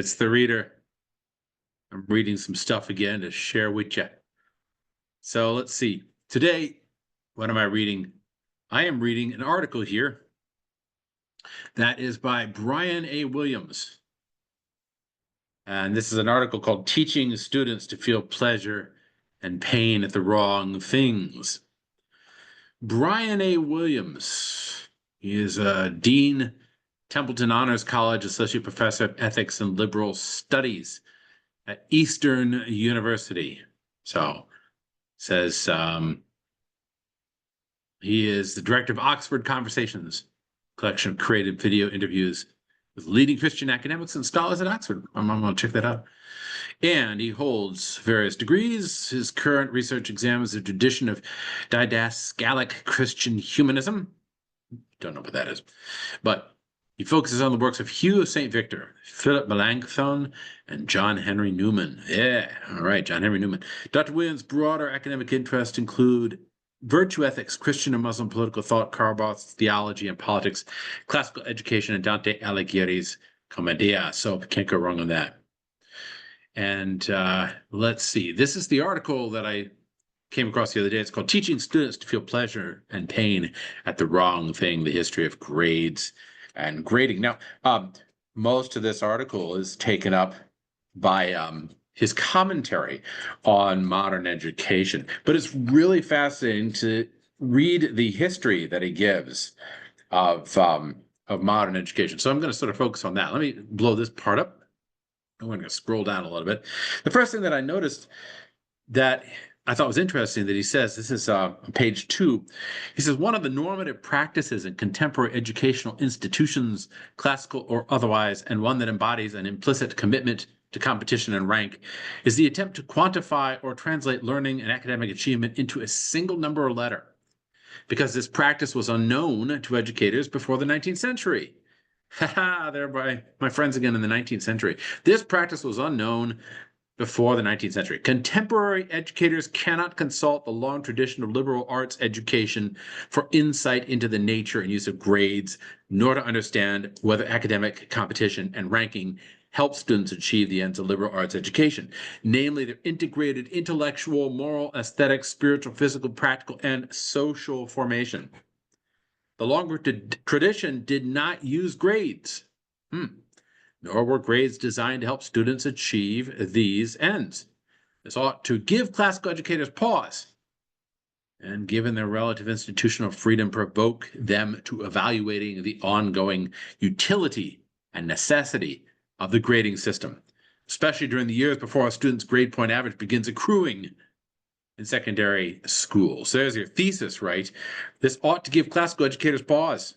It's the reader. I'm reading some stuff again to share with you. So let's see. Today, what am I reading? I am reading an article here that is by Brian A. Williams. And this is an article called Teaching Students to Feel Pleasure and Pain at the Wrong Things. Brian A. Williams, he is a Dean, Templeton Honors College Associate Professor of Ethics and Liberal Studies at Eastern University. So, says he is the director of Oxford Conversations, collection of creative video interviews with leading Christian academics and scholars at Oxford. I'm going to check that out. And he holds various degrees. His current research examines the tradition of didascalic Christian humanism. Don't know what that is. But he focuses on the works of Hugh of St. Victor, Philip Melanchthon, and John Henry Newman. Yeah, all right, John Henry Newman. Dr. Williams' broader academic interests include virtue ethics, Christian and Muslim political thought, Karl Barth's theology and politics, classical education, and Dante Alighieri's Commedia. So can't go wrong on that. And let's see. This is the article that I came across the other day. It's called Teaching Students to Feel Pleasure and Pain at the Wrong Thing, the History of Grades and Grading. Now, most of this article is taken up by his commentary on modern education, but it's really fascinating to read the history that he gives of modern education. So I'm going to sort of focus on that. Let me blow this part up. I'm going to scroll down a little bit. The first thing that I noticed that I thought was interesting that he says, this is page 2, he says, one of the normative practices in contemporary educational institutions, classical or otherwise, and one that embodies an implicit commitment to competition and rank, is the attempt to quantify or translate learning and academic achievement into a single number or letter, because this practice was unknown to educators before the 19th century. Ha-ha, there by my friends again in the 19th century. This practice was unknown before the 19th century. Contemporary educators cannot consult the long tradition of liberal arts education for insight into the nature and use of grades, nor to understand whether academic competition and ranking help students achieve the ends of liberal arts education, namely their integrated intellectual, moral, aesthetic, spiritual, physical, practical, and social formation. The longer tradition did not use grades, nor were grades designed to help students achieve these ends. This ought to give classical educators pause, and given their relative institutional freedom, provoke them to evaluating the ongoing utility and necessity of the grading system, especially during the years before a student's grade point average begins accruing in secondary school. So there's your thesis, right? This ought to give classical educators pause,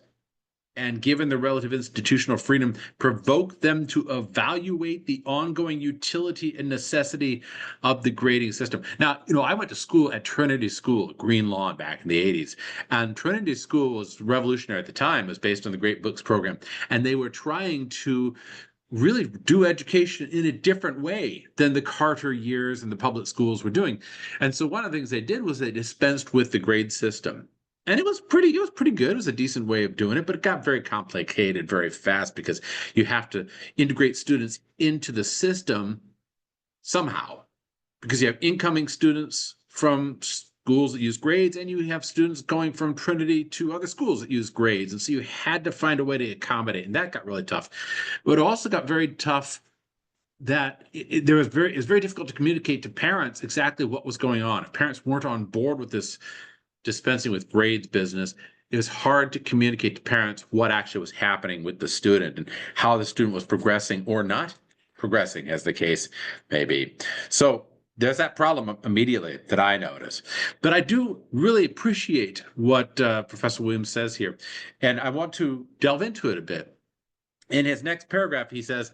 and given the relative institutional freedom, provoke them to evaluate the ongoing utility and necessity of the grading system. Now, I went to school at Trinity School, Green Lawn, back in the 80s. And Trinity School was revolutionary at the time. It was based on the Great Books program. And they were trying to really do education in a different way than the Carter years and the public schools were doing. And so one of the things they did was they dispensed with the grade system. And it was pretty good. It was a decent way of doing it, but it got very complicated very fast because you have to integrate students into the system somehow, because you have incoming students from schools that use grades, and you have students going from Trinity to other schools that use grades. And so you had to find a way to accommodate, and that got really tough. But it also got very tough that it was very difficult to communicate to parents exactly what was going on. If parents weren't on board with this dispensing with grades business, it was hard to communicate to parents what actually was happening with the student and how the student was progressing or not progressing, as the case may be. So there's that problem immediately that I notice. But I do really appreciate what Professor Williams says here, and I want to delve into it a bit. In his next paragraph, he says,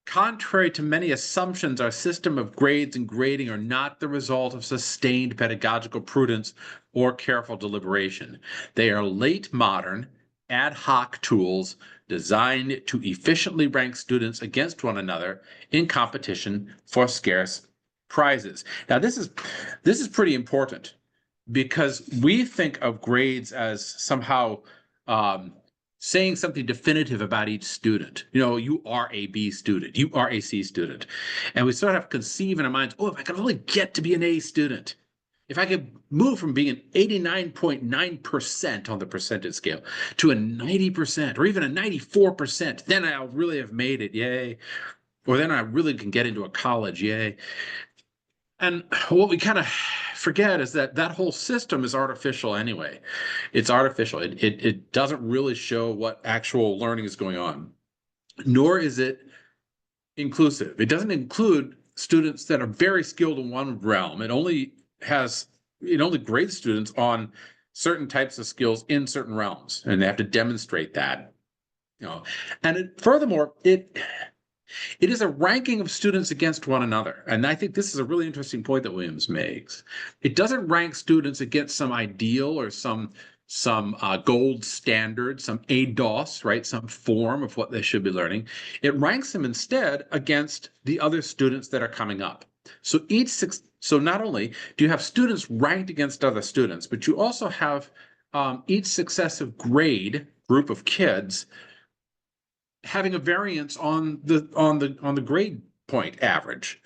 contrary to many assumptions, our system of grades and grading are not the result of sustained pedagogical prudence or careful deliberation. They are late modern, ad hoc tools designed to efficiently rank students against one another in competition for scarce prizes. Now, this is pretty important, because we think of grades as somehow saying something definitive about each student. You are a B student, you are a C student. And we sort of conceive in our minds, oh, if I could only get to be an A student, if I could move from being an 89.9% on the percentage scale to a 90% or even a 94%, then I'll really have made it, yay. Or then I really can get into a college, yay. And what we kind of forget is that that whole system is artificial anyway. It's artificial. It doesn't really show what actual learning is going on, nor is it inclusive. It doesn't include students that are very skilled in one realm. It only grades students on certain types of skills in certain realms, and they have to demonstrate that. Furthermore, it is a ranking of students against one another. And I think this is a really interesting point that Williams makes. It doesn't rank students against some ideal or some gold standard, some ADOS, right? Some form of what they should be learning. It ranks them instead against the other students that are coming up. So not only do you have students ranked against other students, but you also have each successive grade group of kids having a variance on the grade point average,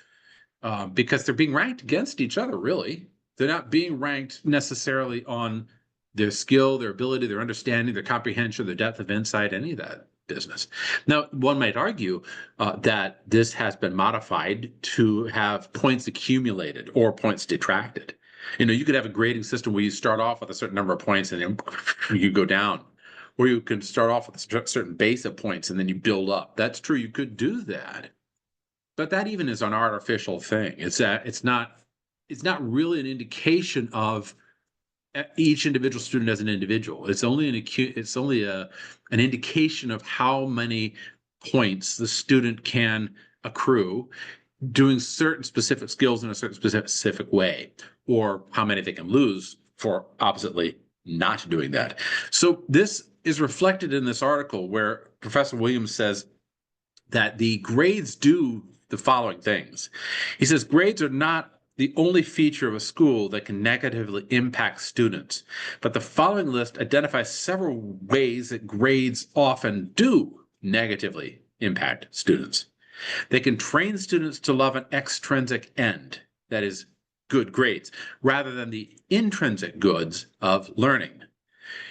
because they're being ranked against each other. Really, they're not being ranked necessarily on their skill, their ability, their understanding, their comprehension, their depth of insight, any of that business. Now, one might argue that this has been modified to have points accumulated or points detracted. You could have a grading system where you start off with a certain number of points and then you go down. Or you can start off with a certain base of points and then you build up. That's true. You could do that. But that even is an artificial thing. It's not really an indication of each individual student as an individual. It's only an indication of how many points the student can accrue doing certain specific skills in a certain specific way, or how many they can lose for oppositely not doing that. So this is reflected in this article where Professor Williams says that the grades do the following things. He says grades are not the only feature of a school that can negatively impact students, but the following list identifies several ways that grades often do negatively impact students. They can train students to love an extrinsic end, that is, good grades, rather than the intrinsic goods of learning.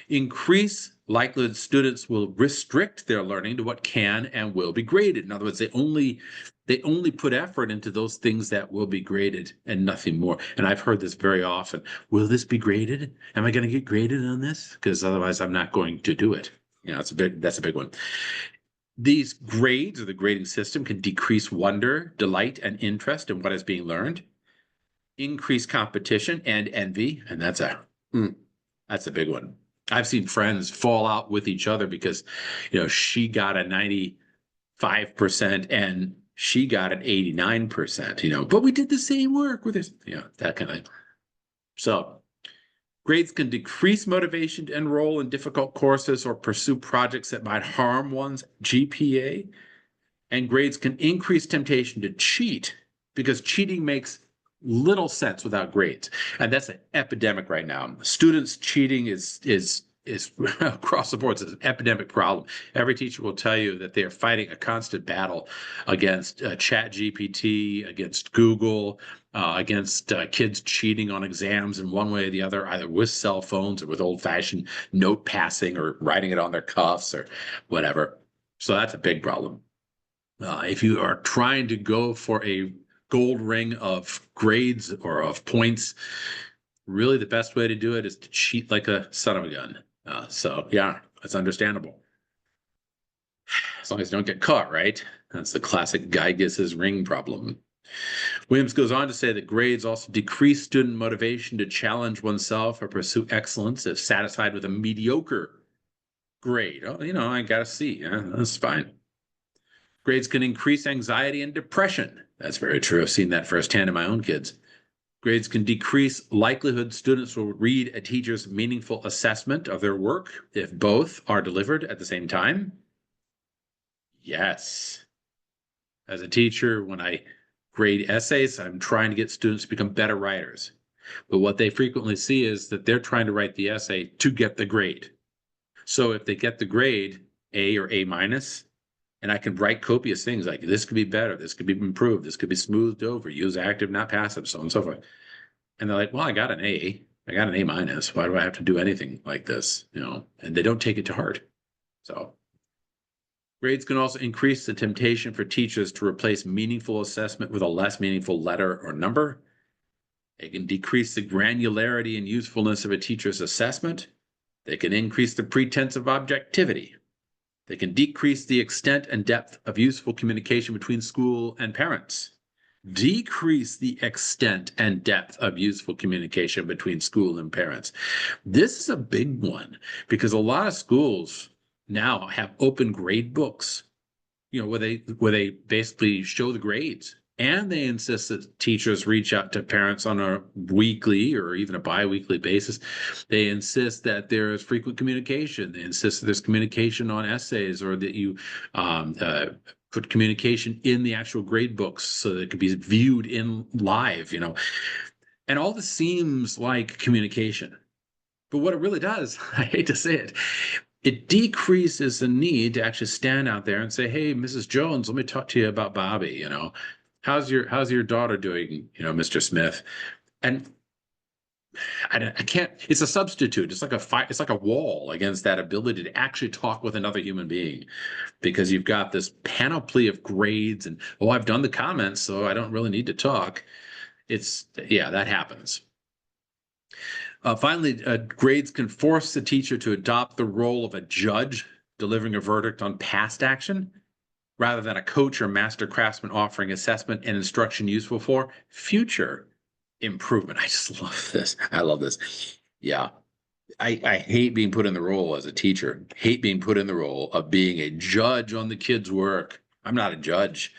Increase likelihood students will restrict their learning to what can and will be graded. In other words, they only put effort into those things that will be graded and nothing more. And I've heard this very often. Will this be graded? Am I going to get graded on this? Because otherwise I'm not going to do it. That's a big one. These grades or the grading system can decrease wonder, delight, and interest in what is being learned, increase competition and envy. And that's a big one. I've seen friends fall out with each other because, she got a 95% and she got an 89%, but we did the same work with this, that kind of thing. So grades can decrease motivation to enroll in difficult courses or pursue projects that might harm one's GPA. And grades can increase temptation to cheat because cheating makes little sense without grades. And that's an epidemic right now. Students cheating is across the board. It's an epidemic problem. Every teacher will tell you that they are fighting a constant battle against ChatGPT, against Google, against kids cheating on exams in one way or the other, either with cell phones or with old-fashioned note passing or writing it on their cuffs or whatever. So that's a big problem. If you are trying to go for a gold ring of grades or of points, really the best way to do it is to cheat like a son of a gun. So yeah, that's understandable. As long as you don't get caught, right? That's the classic guy gets his ring problem. Williams goes on to say that grades also decrease student motivation to challenge oneself or pursue excellence if satisfied with a mediocre grade. Oh, I got a C. That's fine. Grades can increase anxiety and depression. That's very true. I've seen that firsthand in my own kids. Grades can decrease likelihood students will read a teacher's meaningful assessment of their work if both are delivered at the same time. Yes. As a teacher, when I grade essays, I'm trying to get students to become better writers. But what they frequently see is that they're trying to write the essay to get the grade. So if they get the grade A or A minus, and I can write copious things like this could be better, this could be improved, this could be smoothed over, use active, not passive, so on and so forth. And they're like, well, I got an A. I got an A minus. Why do I have to do anything like this? And they don't take it to heart. So grades can also increase the temptation for teachers to replace meaningful assessment with a less meaningful letter or number. It can decrease the granularity and usefulness of a teacher's assessment. They can increase the pretense of objectivity. They can decrease the extent and depth of useful communication between school and parents. Decrease the extent and depth of useful communication between school and parents. This is a big one because a lot of schools now have open grade books, where they basically show the grades, and they insist that teachers reach out to parents on a weekly or even a bi-weekly basis. They insist that there is frequent communication. They insist that there's communication on essays, or that you put communication in the actual grade books so that it could be viewed in live, And all this seems like communication. But what it really does, I hate to say it decreases the need to actually stand out there and say, hey, Mrs. Jones, let me talk to you about Bobby, how's your daughter doing, Mr. Smith? And I can't, it's a substitute. It's like a wall against that ability to actually talk with another human being, because you've got this panoply of grades and, oh, I've done the comments, so I don't really need to talk. That happens. Finally, grades can force the teacher to adopt the role of a judge, delivering a verdict on past action, rather than a coach or master craftsman offering assessment and instruction useful for future improvement. I just love this. I love this. Yeah. I hate being put in the role as a teacher, hate being put in the role of being a judge on the kids' work. I'm not a judge.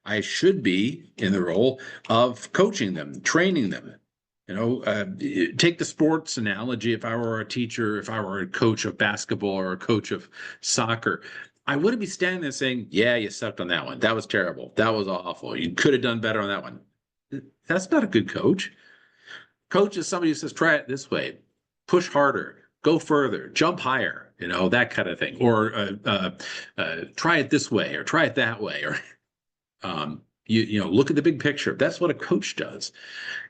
I should be in the role of coaching them, training them. Take the sports analogy. If I were a teacher, if I were a coach of basketball or a coach of soccer, I wouldn't be standing there saying, yeah, you sucked on that one. That was terrible. That was awful. You could have done better on that one. That's not a good coach. Coach is somebody who says, try it this way, push harder, go further, jump higher, that kind of thing. Or try it this way, or try it that way, or look at the big picture. That's what a coach does.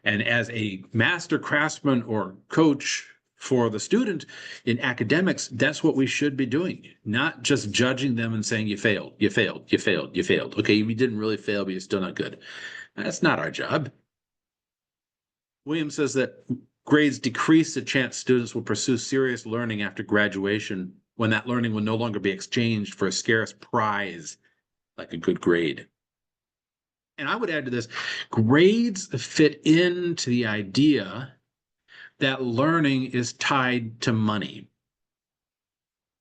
And as a master craftsman or coach for the student in academics, that's what we should be doing, not just judging them and saying, you failed, you failed, you failed, you failed. Okay, you didn't really fail, but you're still not good. That's not our job. Williams says that grades decrease the chance students will pursue serious learning after graduation, when that learning will no longer be exchanged for a scarce prize like a good grade. And I would add to this, grades fit into the idea that learning is tied to money.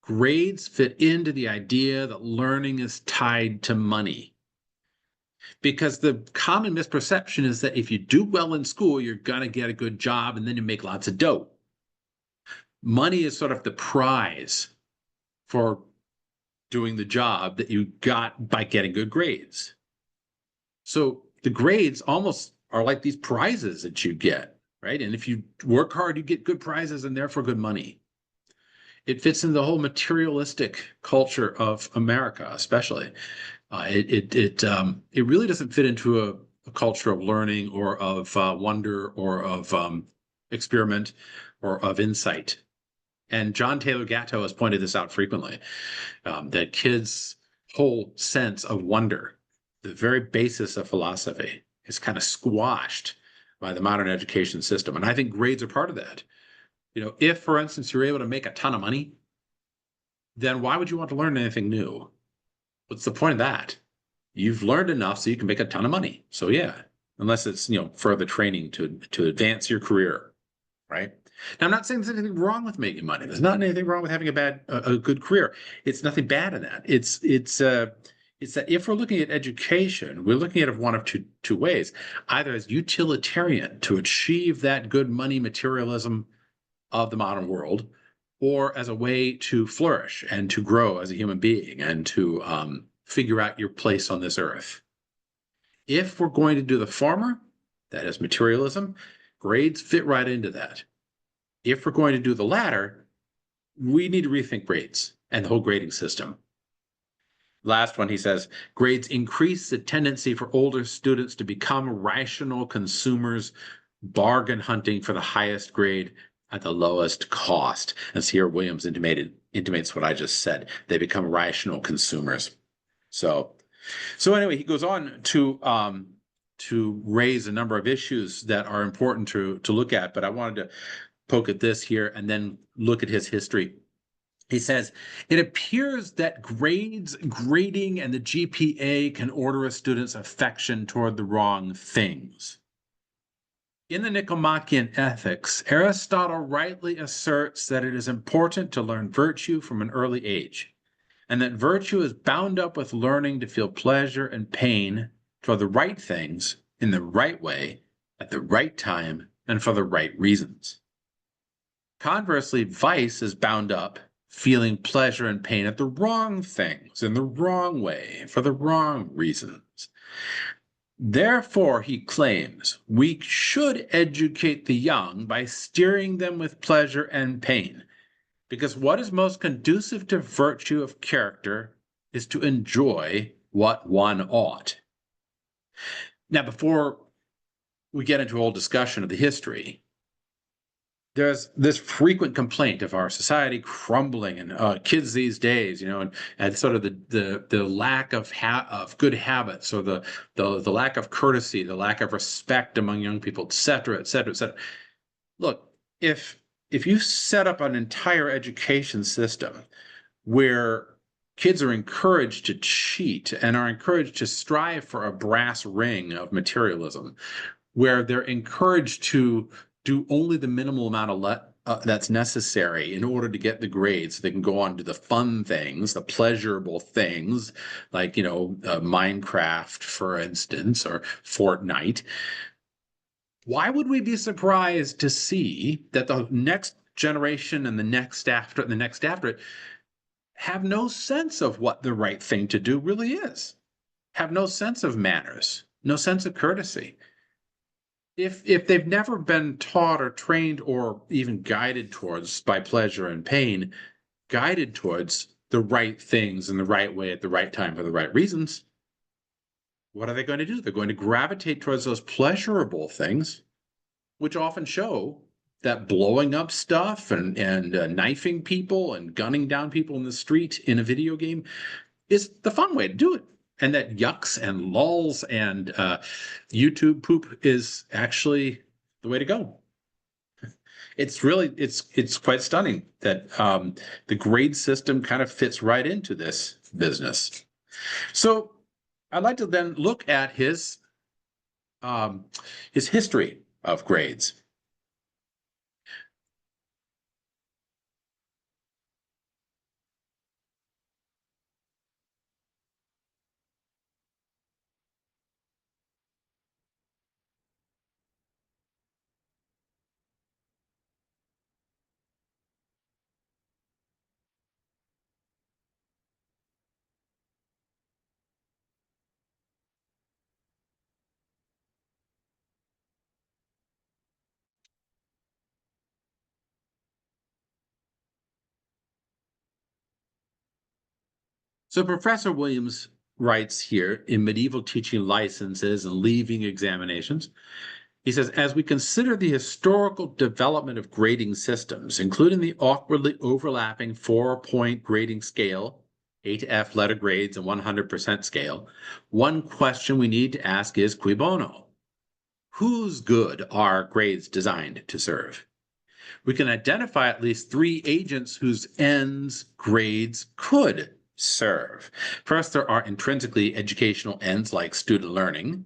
Grades fit into the idea that learning is tied to money. Because the common misperception is that if you do well in school, you're going to get a good job and then you make lots of dough. Money is sort of the prize for doing the job that you got by getting good grades. So the grades almost are like these prizes that you get, right? And if you work hard, you get good prizes and therefore good money. It fits in the whole materialistic culture of America, especially. It really doesn't fit into a culture of learning or of wonder or of experiment or of insight. And John Taylor Gatto has pointed this out frequently, that kids' whole sense of wonder, the very basis of philosophy, is kind of squashed by the modern education system. And I think grades are part of that. If, for instance, you're able to make a ton of money, then why would you want to learn anything new? What's the point of that? You've learned enough so you can make a ton of money. So yeah, unless it's, further training to advance your career, right? Now, I'm not saying there's anything wrong with making money. There's not anything wrong with having a good career. It's nothing bad in that. It's that if we're looking at education, we're looking at it one of two ways, either as utilitarian to achieve that good money materialism of the modern world, or as a way to flourish and to grow as a human being and to figure out your place on this earth. If we're going to do the former, that is materialism, grades fit right into that. If we're going to do the latter, we need to rethink grades and the whole grading system. Last one, he says, grades increase the tendency for older students to become rational consumers, bargain hunting for the highest grade at the lowest cost. As here Williams intimates what I just said. They become rational consumers. So anyway, he goes on to raise a number of issues that are important to look at, but I wanted to poke at this here and then look at his history. He says, it appears that grading, and the GPA can order a student's affection toward the wrong things. In the Nicomachean Ethics, Aristotle rightly asserts that it is important to learn virtue from an early age, and that virtue is bound up with learning to feel pleasure and pain toward the right things in the right way, at the right time, and for the right reasons. Conversely, vice is bound up feeling pleasure and pain at the wrong things, in the wrong way, for the wrong reasons. Therefore, he claims, we should educate the young by steering them with pleasure and pain, because what is most conducive to virtue of character is to enjoy what one ought. Now, before we get into a whole discussion of the history, there's this frequent complaint of our society crumbling and kids these days, and sort of the lack of good habits, or the lack of courtesy, the lack of respect among young people, et cetera, et cetera, et cetera. Look, if you set up an entire education system where kids are encouraged to cheat and are encouraged to strive for a brass ring of materialism, where they're encouraged to do only the minimal amount of that's necessary in order to get the grades so they can go on to the fun things, the pleasurable things, like, Minecraft, for instance, or Fortnite. Why would we be surprised to see that the next generation and the next after and the next after it have no sense of what the right thing to do really is, have no sense of manners, no sense of courtesy? If they've never been taught or trained or even guided towards, by pleasure and pain, guided towards the right things in the right way at the right time for the right reasons, what are they going to do? They're going to gravitate towards those pleasurable things, which often show that blowing up stuff and knifing people and gunning down people in the street in a video game is the fun way to do it. And that yucks and lulls and YouTube poop is actually the way to go. It's quite stunning that the grade system kind of fits right into this business. So I'd like to then look at his history of grades. So Professor Williams writes here in Medieval Teaching Licenses and Leaving Examinations, he says, as we consider the historical development of grading systems, including the awkwardly overlapping 4-point grading scale, A to F letter grades, and 100% scale, one question we need to ask is cui bono? Whose good are grades designed to serve? We can identify at least 3 agents whose ends grades could serve. First, there are intrinsically educational ends like student learning,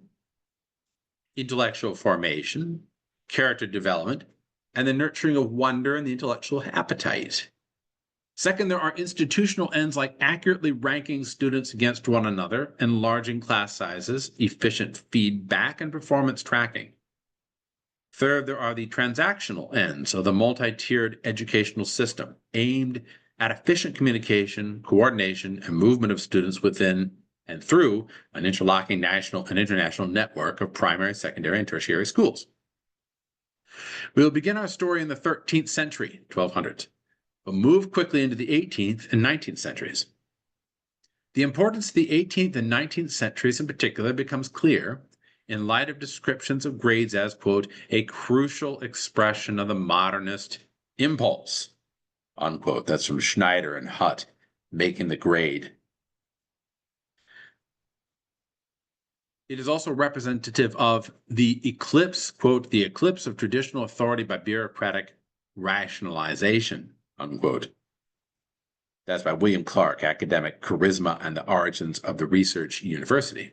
intellectual formation, character development, and the nurturing of wonder and the intellectual appetite. Second, there are institutional ends like accurately ranking students against one another, enlarging class sizes, efficient feedback, and performance tracking. Third, there are the transactional ends of the multi-tiered educational system aimed at efficient communication, coordination, and movement of students within and through an interlocking national and international network of primary, secondary, and tertiary schools. We will begin our story in the 13th century, 1200s. but moved quickly into the 18th and 19th centuries. The importance of the 18th and 19th centuries in particular becomes clear in light of descriptions of grades as, quote, a crucial expression of the modernist impulse, unquote. That's from Schneider and Hutt, Making the Grade. It is also representative of the eclipse, quote, the eclipse of traditional authority by bureaucratic rationalization, unquote. That's by William Clark, Academic Charisma and the Origins of the Research University.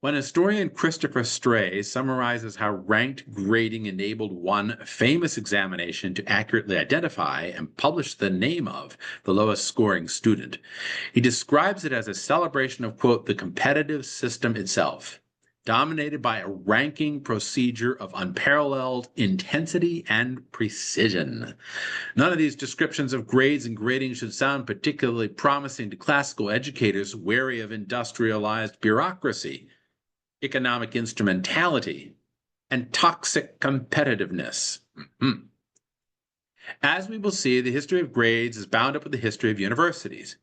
When historian Christopher Stray summarizes how ranked grading enabled one famous examination to accurately identify and publish the name of the lowest scoring student, he describes it as a celebration of, quote, the competitive system itself, dominated by a ranking procedure of unparalleled intensity and precision. None of these descriptions of grades and grading should sound particularly promising to classical educators wary of industrialized bureaucracy, economic instrumentality, and toxic competitiveness. Mm-hmm. As we will see, the history of grades is bound up with the history of universities,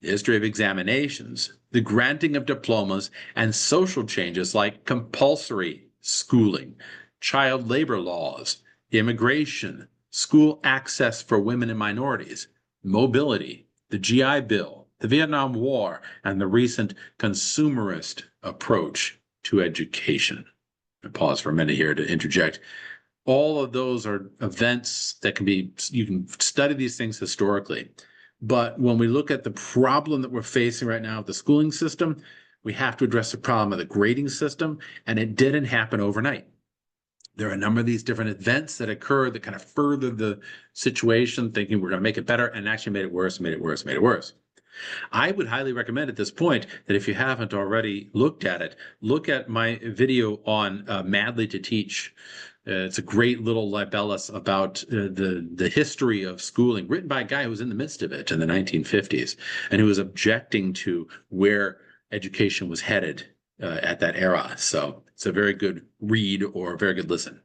the history of examinations, the granting of diplomas, and social changes like compulsory schooling, child labor laws, immigration, school access for women and minorities, mobility, the GI Bill, the Vietnam War, and the recent consumerist approach to education. I pause for a minute here to interject. All of those are events that you can study these things historically. But when we look at the problem that we're facing right now with the schooling system, we have to address the problem of the grading system, and it didn't happen overnight. There are a number of these different events that occurred that kind of furthered the situation, thinking we're going to make it better, and actually made it worse, made it worse, made it worse. I would highly recommend at this point that if you haven't already looked at it, look at my video on Madly to Teach. It's a great little libellus about the history of schooling, written by a guy who was in the midst of it in the 1950s, and who was objecting to where education was headed at that era. So it's a very good read or a very good listen.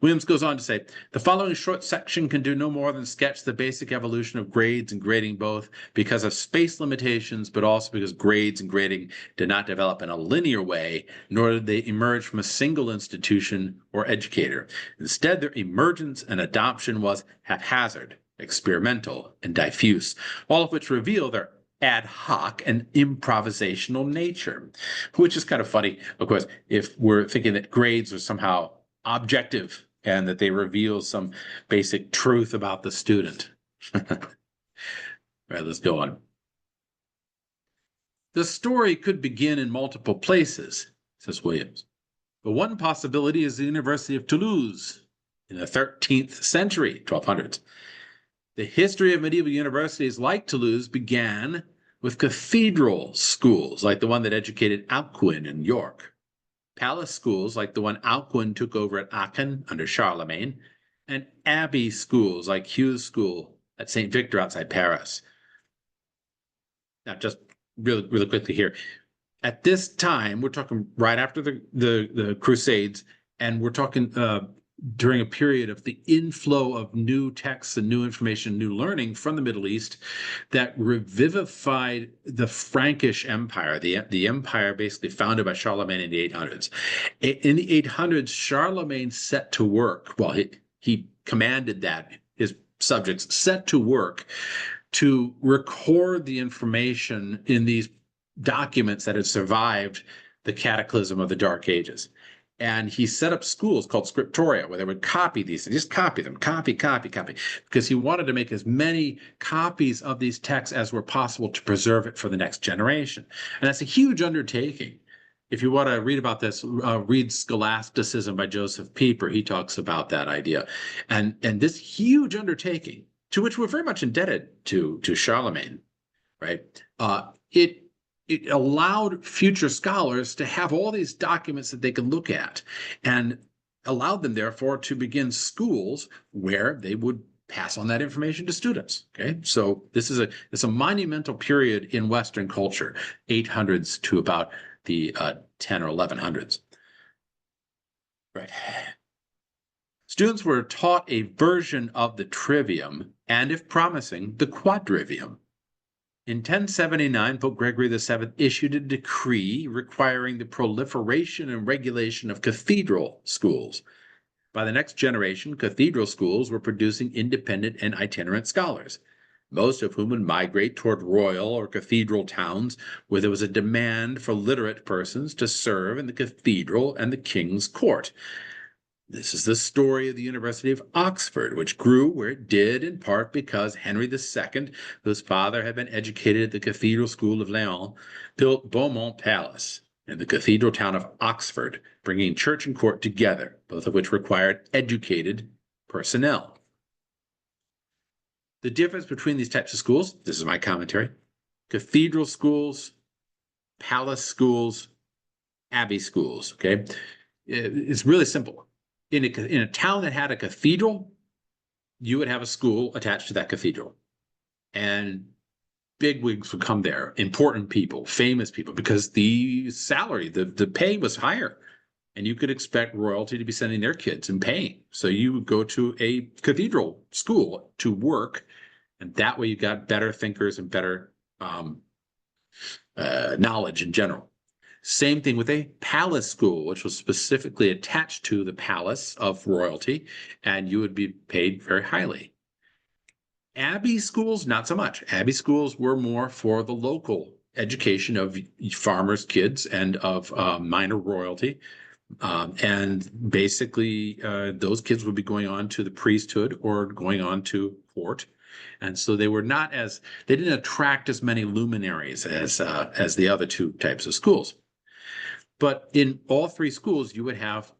Williams goes on to say, the following short section can do no more than sketch the basic evolution of grades and grading, both because of space limitations, but also because grades and grading did not develop in a linear way, nor did they emerge from a single institution or educator. Instead, their emergence and adoption was haphazard, experimental, and diffuse, all of which reveal their ad hoc and improvisational nature, which is kind of funny, of course, if we're thinking that grades are somehow objective and that they reveal some basic truth about the student. All right, let's go on. The story could begin in multiple places, says Williams, but one possibility is the University of Toulouse in the 13th century, 1200s. The history of medieval universities like Toulouse began with cathedral schools like the one that educated Alcuin in York, palace schools like the one Alcuin took over at Aachen under Charlemagne, and abbey schools like Hugh's School at St. Victor outside Paris. Now, just really quickly here. At this time, we're talking right after the Crusades, and we're talking during a period of the inflow of new texts and new information, new learning from the Middle East that revivified the Frankish Empire, the empire basically founded by Charlemagne in the 800s. In the 800s, Charlemagne set to work, well, he commanded that his subjects set to work to record the information in these documents that had survived the cataclysm of the Dark Ages. And he set up schools called scriptoria where they would copy these things, just copy them, copy, because he wanted to make as many copies of these texts as were possible to preserve it for the next generation. And that's a huge undertaking. If you want to read about this, read Scholasticism by Joseph Pieper. He talks about that idea. And this huge undertaking, to which we're very much indebted to Charlemagne, right? It allowed future scholars to have all these documents that they can look at, and allowed them, therefore, to begin schools where they would pass on that information to students. Okay, so it's a monumental period in Western culture, 800s to about the 10 or 1100s. Right. Students were taught a version of the trivium and, if promising, the quadrivium. In 1079, Pope Gregory VII issued a decree requiring the proliferation and regulation of cathedral schools. By the next generation, cathedral schools were producing independent and itinerant scholars, most of whom would migrate toward royal or cathedral towns where there was a demand for literate persons to serve in the cathedral and the king's court. This is the story of the University of Oxford, which grew where it did in part because Henry II, whose father had been educated at the Cathedral School of Lyon, built Beaumont Palace in the cathedral town of Oxford, bringing church and court together, both of which required educated personnel. The difference between these types of schools, this is my commentary, cathedral schools, palace schools, abbey schools, okay? It's really simple. In a town that had a cathedral, you would have a school attached to that cathedral. And bigwigs would come there, important people, famous people, because the salary, the pay was higher. And you could expect royalty to be sending their kids and paying. So you would go to a cathedral school to work, and that way you got better thinkers and better knowledge in general. Same thing with a palace school, which was specifically attached to the palace of royalty, and you would be paid very highly. Abbey schools, not so much. Abbey schools were more for the local education of farmers' kids and of minor royalty. And basically, those kids would be going on to the priesthood or going on to court. And so they didn't attract as many luminaries as the other two types of schools. But in all three schools, you would have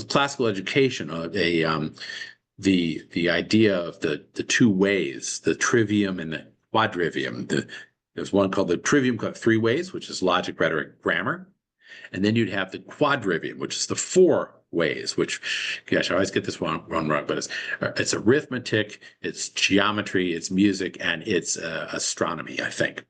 classical education, the idea of the two ways, the trivium and the quadrivium. There's one called the trivium, called three ways, which is logic, rhetoric, grammar. And then you'd have the quadrivium, which is the four ways, which, gosh, I always get this one wrong, but it's arithmetic, it's geometry, it's music, and it's astronomy, I think.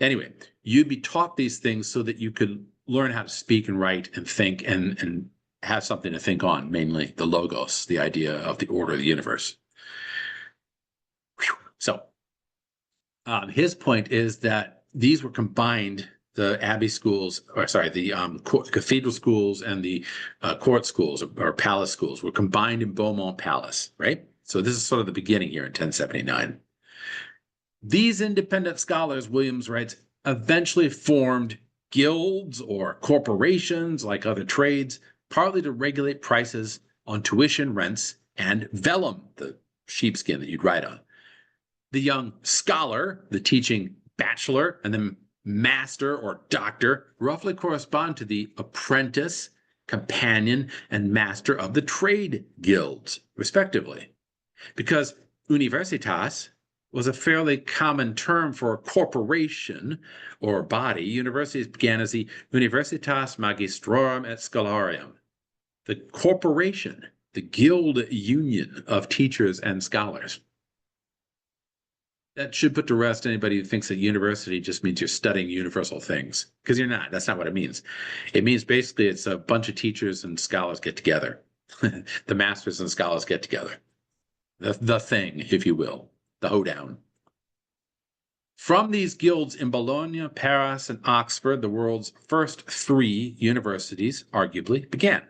Anyway, you'd be taught these things so that you could learn how to speak and write and think and have something to think on, mainly the logos, the idea of the order of the universe. So his point is that these were combined, the abbey schools, the cathedral schools and the court schools or palace schools were combined in Beaumont Palace, right? So this is sort of the beginning here in 1079. These independent scholars, Williams writes, eventually formed guilds or corporations like other trades, partly to regulate prices on tuition, rents, and vellum, the sheepskin that you'd write on. The young scholar, the teaching bachelor, and the master or doctor roughly correspond to the apprentice, companion, and master of the trade guilds, respectively. Because universitas was a fairly common term for a corporation or body, universities began as the Universitas Magistrorum et Scholarium, the corporation, the guild union of teachers and scholars. That should put to rest anybody who thinks that university just means you're studying universal things, because you're not. That's not what it means. It means basically it's a bunch of teachers and scholars get together. The masters and scholars get together. The thing, if you will. The hoedown. From these guilds in Bologna, Paris, and Oxford, the world's first three universities arguably began.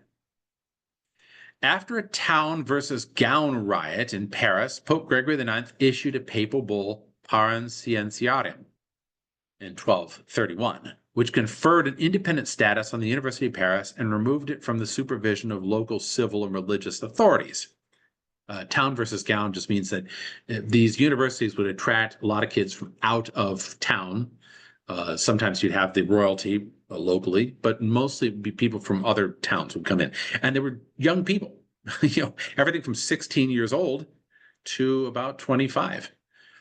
After a town versus gown riot in Paris, Pope Gregory IX issued a papal bull, Parum Scientiarum, in 1231, which conferred an independent status on the University of Paris and removed it from the supervision of local civil and religious authorities. Town versus gown just means that these universities would attract a lot of kids from out of town. Sometimes you'd have the royalty locally, but mostly it would be people from other towns would come in. And they were young people, everything from 16 years old to about 25.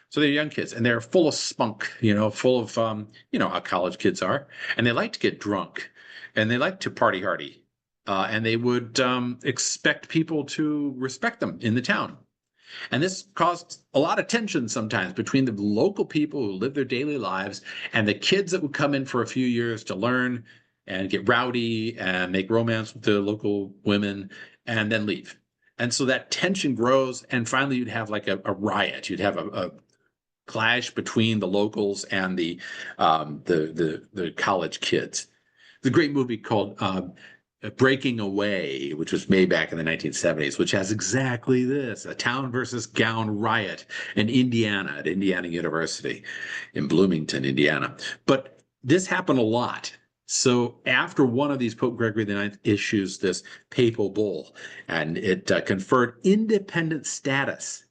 So they're young kids, and they're full of spunk, full of, how college kids are. And they like to get drunk, and they like to party hardy. And they would expect people to respect them in the town. And this caused a lot of tension sometimes between the local people who live their daily lives and the kids that would come in for a few years to learn and get rowdy and make romance with the local women. and then leave. And so that tension grows, and finally you'd have like a riot. You'd have a clash between the locals and the college kids. It's a great movie called Breaking Away, which was made back in the 1970s, which has exactly this, a town versus gown riot in Indiana, at Indiana University in Bloomington, Indiana. But this happened a lot. So after one of these, Pope Gregory IX issues this papal bull, and it conferred independent status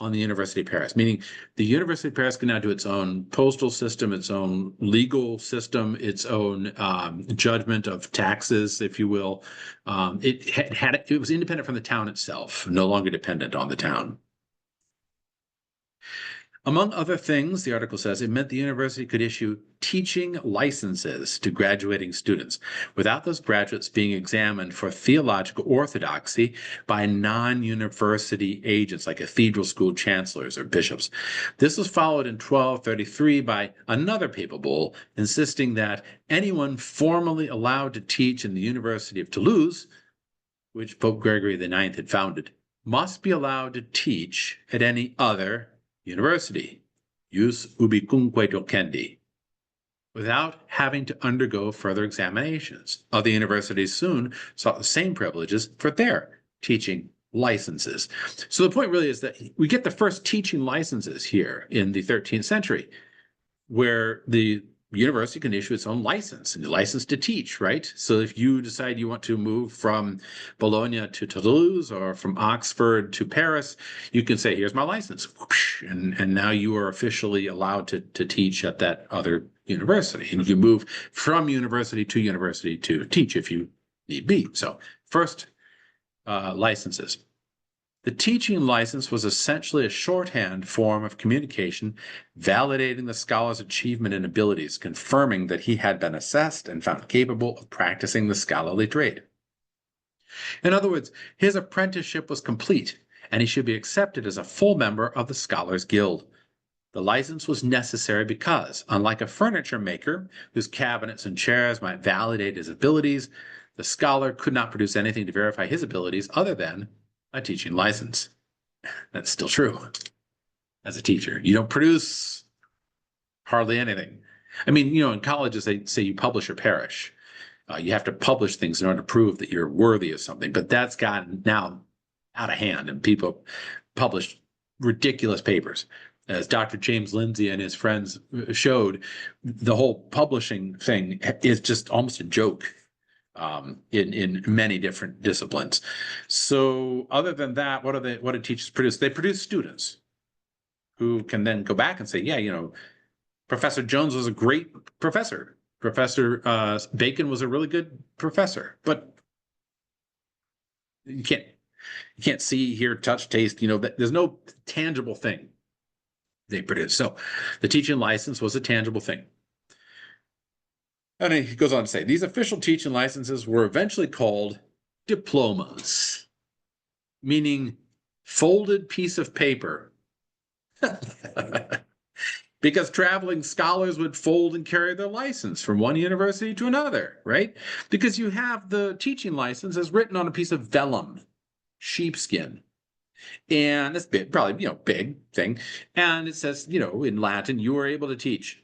on the University of Paris, meaning the University of Paris can now do its own postal system, its own legal system, its own judgment of taxes, if you will. It was independent from the town itself, no longer dependent on the town. Among other things, the article says, it meant the university could issue teaching licenses to graduating students without those graduates being examined for theological orthodoxy by non-university agents like cathedral school chancellors or bishops. This was followed in 1233 by another papal bull insisting that anyone formally allowed to teach in the University of Toulouse, which Pope Gregory IX had founded, must be allowed to teach at any other university, jus ubicunque docendi, without having to undergo further examinations. Other universities soon sought the same privileges for their teaching licenses. So the point really is that we get the first teaching licenses here in the 13th century, where the university can issue its own license, and a license to teach, right? So if you decide you want to move from Bologna to Toulouse or from Oxford to Paris, you can say, here's my license. And now you are officially allowed to teach at that other university. And you move from university to teach if you need be. So first, licenses. The teaching license was essentially a shorthand form of communication, validating the scholar's achievement and abilities, confirming that he had been assessed and found capable of practicing the scholarly trade. In other words, his apprenticeship was complete, and he should be accepted as a full member of the Scholars Guild. The license was necessary because, unlike a furniture maker whose cabinets and chairs might validate his abilities, the scholar could not produce anything to verify his abilities other than a teaching license. That's still true. As a teacher, you don't produce hardly anything. I mean, in colleges, they say you publish or perish. You have to publish things in order to prove that you're worthy of something, but that's gotten now out of hand, and people publish ridiculous papers. As Dr. James Lindsay and his friends showed, the whole publishing thing is just almost a joke. In many different disciplines. So other than that, what do teachers produce? They produce students who can then go back and say, yeah, Professor Jones was a great professor. Professor Bacon was a really good professor. But you can't see, hear, touch, taste, there's no tangible thing they produce. So the teaching license was a tangible thing. And he goes on to say, these official teaching licenses were eventually called diplomas, meaning folded piece of paper. Because traveling scholars would fold and carry their license from one university to another, right? Because you have the teaching license as written on a piece of vellum, sheepskin. And that's big, probably, big thing. And it says, in Latin, you are able to teach.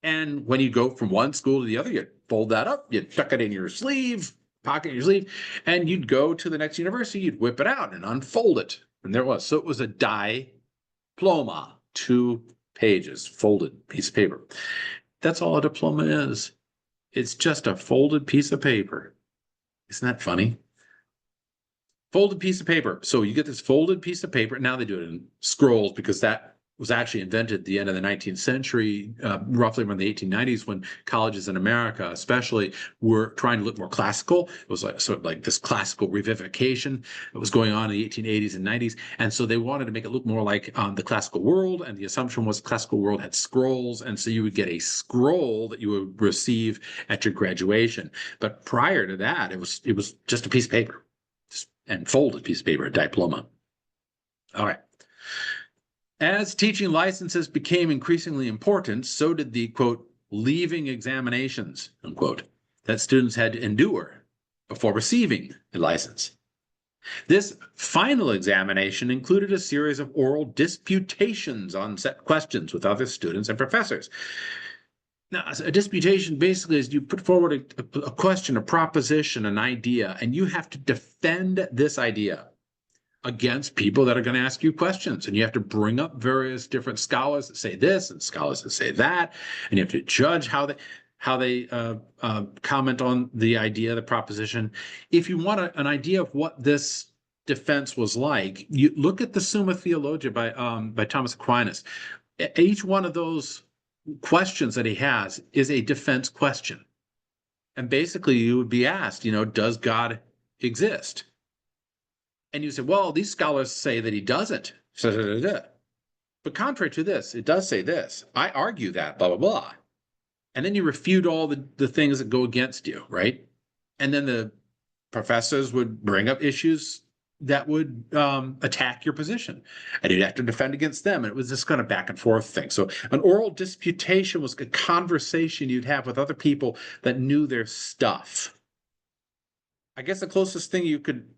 And when you go from one school to the other, you fold that up, you tuck it in your sleeve, pocket in your sleeve, and you'd go to the next university, you'd whip it out and unfold it. And there it was. So it was a diploma, 2 pages, folded piece of paper. That's all a diploma is. It's just a folded piece of paper. Isn't that funny? Folded piece of paper. So you get this folded piece of paper. Now they do it in scrolls because that was actually invented at the end of the 19th century, roughly around the 1890s, when colleges in America especially were trying to look more classical. It was like sort of like this classical revivification that was going on in the 1880s and 90s. And so they wanted to make it look more like the classical world. And the assumption was the classical world had scrolls. And so you would get a scroll that you would receive at your graduation. But prior to that, it was just a piece of paper, and folded piece of paper, a diploma. All right. As teaching licenses became increasingly important, so did the, quote, leaving examinations, unquote, that students had to endure before receiving a license. This final examination included a series of oral disputations on set questions with other students and professors. Now, a disputation basically is you put forward a question, a proposition, an idea, and you have to defend this idea against people that are going to ask you questions. And you have to bring up various different scholars that say this and scholars that say that, and you have to judge how they comment on the idea, the proposition. If you want an idea of what this defense was like, you look at the Summa Theologia by Thomas Aquinas. Each one of those questions that he has is a defense question. And basically you would be asked, does God exist? And you say, well, these scholars say that he doesn't. But contrary to this, it does say this. I argue that, blah, blah, blah. And then you refute all the things that go against you, right? And then the professors would bring up issues that would attack your position, and you'd have to defend against them. And it was this kind of back and forth thing. So an oral disputation was a conversation you'd have with other people that knew their stuff. I guess the closest thing you could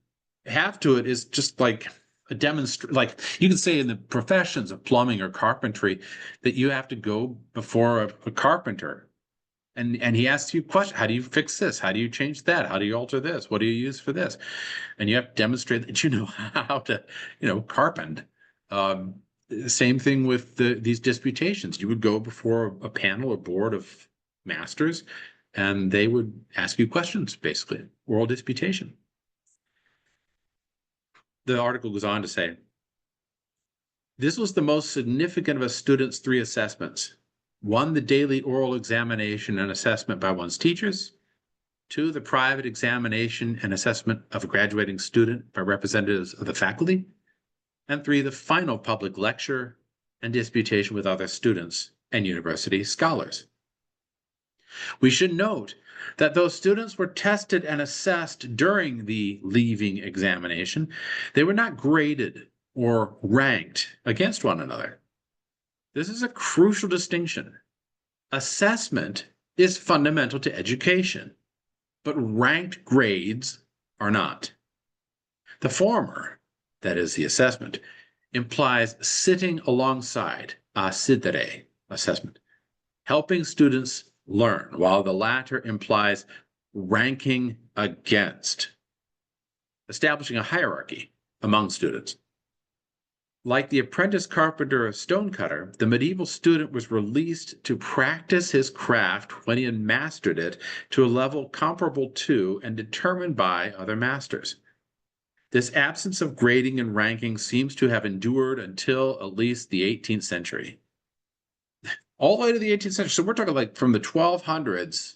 have to it is just like a demonstration. Like you could say in the professions of plumbing or carpentry that you have to go before a carpenter. And he asks you questions. How do you fix this? How do you change that? How do you alter this? What do you use for this? And you have to demonstrate that you know how to, carpent. Same thing with these disputations. You would go before a panel or board of masters, and they would ask you questions, basically, oral disputation. The article goes on to say, this was the most significant of a student's 3 assessments. 1, the daily oral examination and assessment by one's teachers. 2, the private examination and assessment of a graduating student by representatives of the faculty. And 3, the final public lecture and disputation with other students and university scholars. We should note that those students were tested and assessed during the leaving examination. They were not graded or ranked against one another. This is a crucial distinction. Assessment is fundamental to education, but ranked grades are not. The former, that is the assessment, implies sitting alongside, assidere, assessment, helping students learn, while the latter implies ranking against, establishing a hierarchy among students. Like the apprentice carpenter or stonecutter, the medieval student was released to practice his craft when he had mastered it to a level comparable to and determined by other masters. This absence of grading and ranking seems to have endured until at least the 18th century. All the way to the 18th century. So we're talking like from the 1200s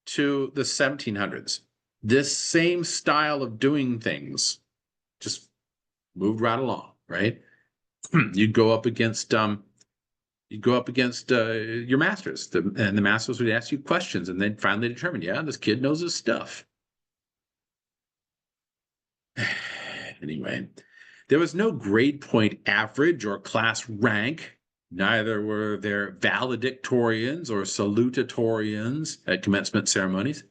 to the 1700s. This same style of doing things just moved right along. Right, you'd go up against your masters, and the masters would ask you questions, and they'd finally determine, yeah, this kid knows his stuff. Anyway, there was no grade point average or class rank. Neither were there valedictorians or salutatorians at commencement ceremonies,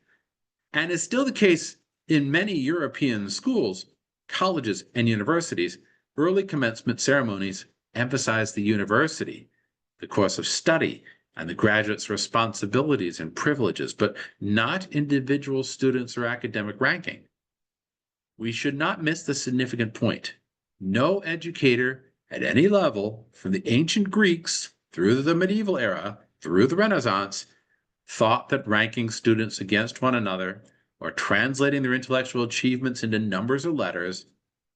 and it's still the case in many European schools, colleges, and universities. Early commencement ceremonies emphasize the university, the course of study, and the graduate's responsibilities and privileges, but not individual students or academic ranking. We should not miss the significant point. No educator at any level, from the ancient Greeks through the medieval era, through the Renaissance, thought that ranking students against one another or translating their intellectual achievements into numbers or letters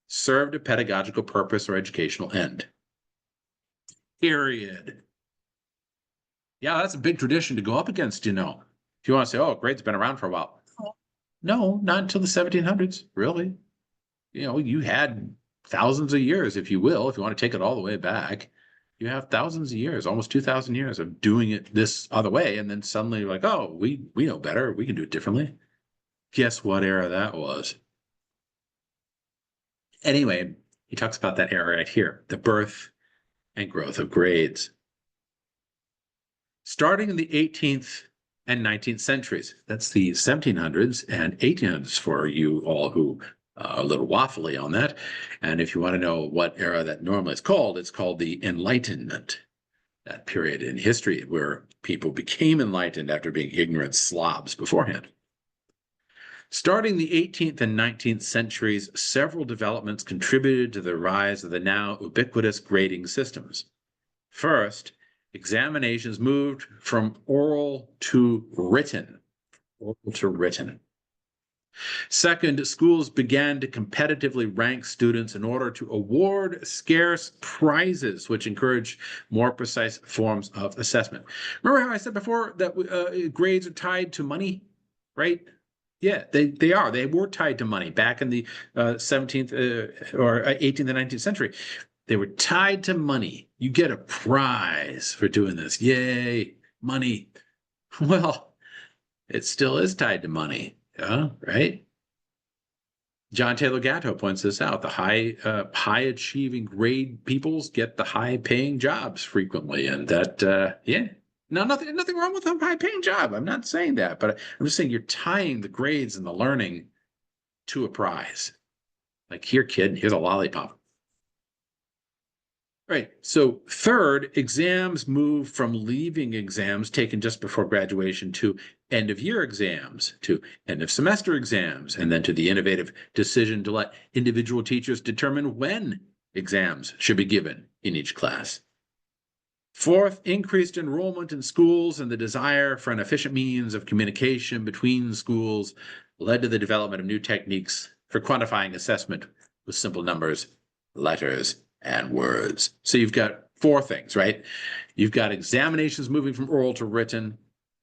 served a pedagogical purpose or educational end. Period. Yeah, that's a big tradition to go up against, If you want to say, oh, grades been around for a while. No, not until the 1700s, really. You had thousands of years, if you will, if you want to take it all the way back. You have thousands of years, almost 2,000 years of doing it this other way, and then suddenly you're like, oh, we know better. We can do it differently. Guess what era that was? Anyway, he talks about that era right here, the birth and growth of grades. Starting in the 18th and 19th centuries, that's the 1700s and 1800s for you all who a little waffly on that. And if you want to know what era that normally is called, it's called the Enlightenment, that period in history where people became enlightened after being ignorant slobs beforehand. Starting the 18th and 19th centuries, several developments contributed to the rise of the now ubiquitous grading systems. First, examinations moved from oral to written. Oral to written. Second, schools began to competitively rank students in order to award scarce prizes, which encouraged more precise forms of assessment. Remember how I said before that grades are tied to money, right? Yeah, they are. They were tied to money back in the 17th or 18th and 19th century. They were tied to money. You get a prize for doing this. Yay, money. Well, it still is tied to money. Yeah, right? John Taylor Gatto points this out. The high achieving grade peoples get the high paying jobs frequently. And that, yeah, no, nothing wrong with a high paying job. I'm not saying that, but I'm just saying you're tying the grades and the learning to a prize. Like, here, kid, here's a lollipop. Right. So third, exams move from leaving exams taken just before graduation to end of year exams, to end of semester exams, and then to the innovative decision to let individual teachers determine when exams should be given in each class. Fourth, increased enrollment in schools and the desire for an efficient means of communication between schools led to the development of new techniques for quantifying assessment with simple numbers, letters, and words. So you've got four things, right? You've got examinations moving from oral to written.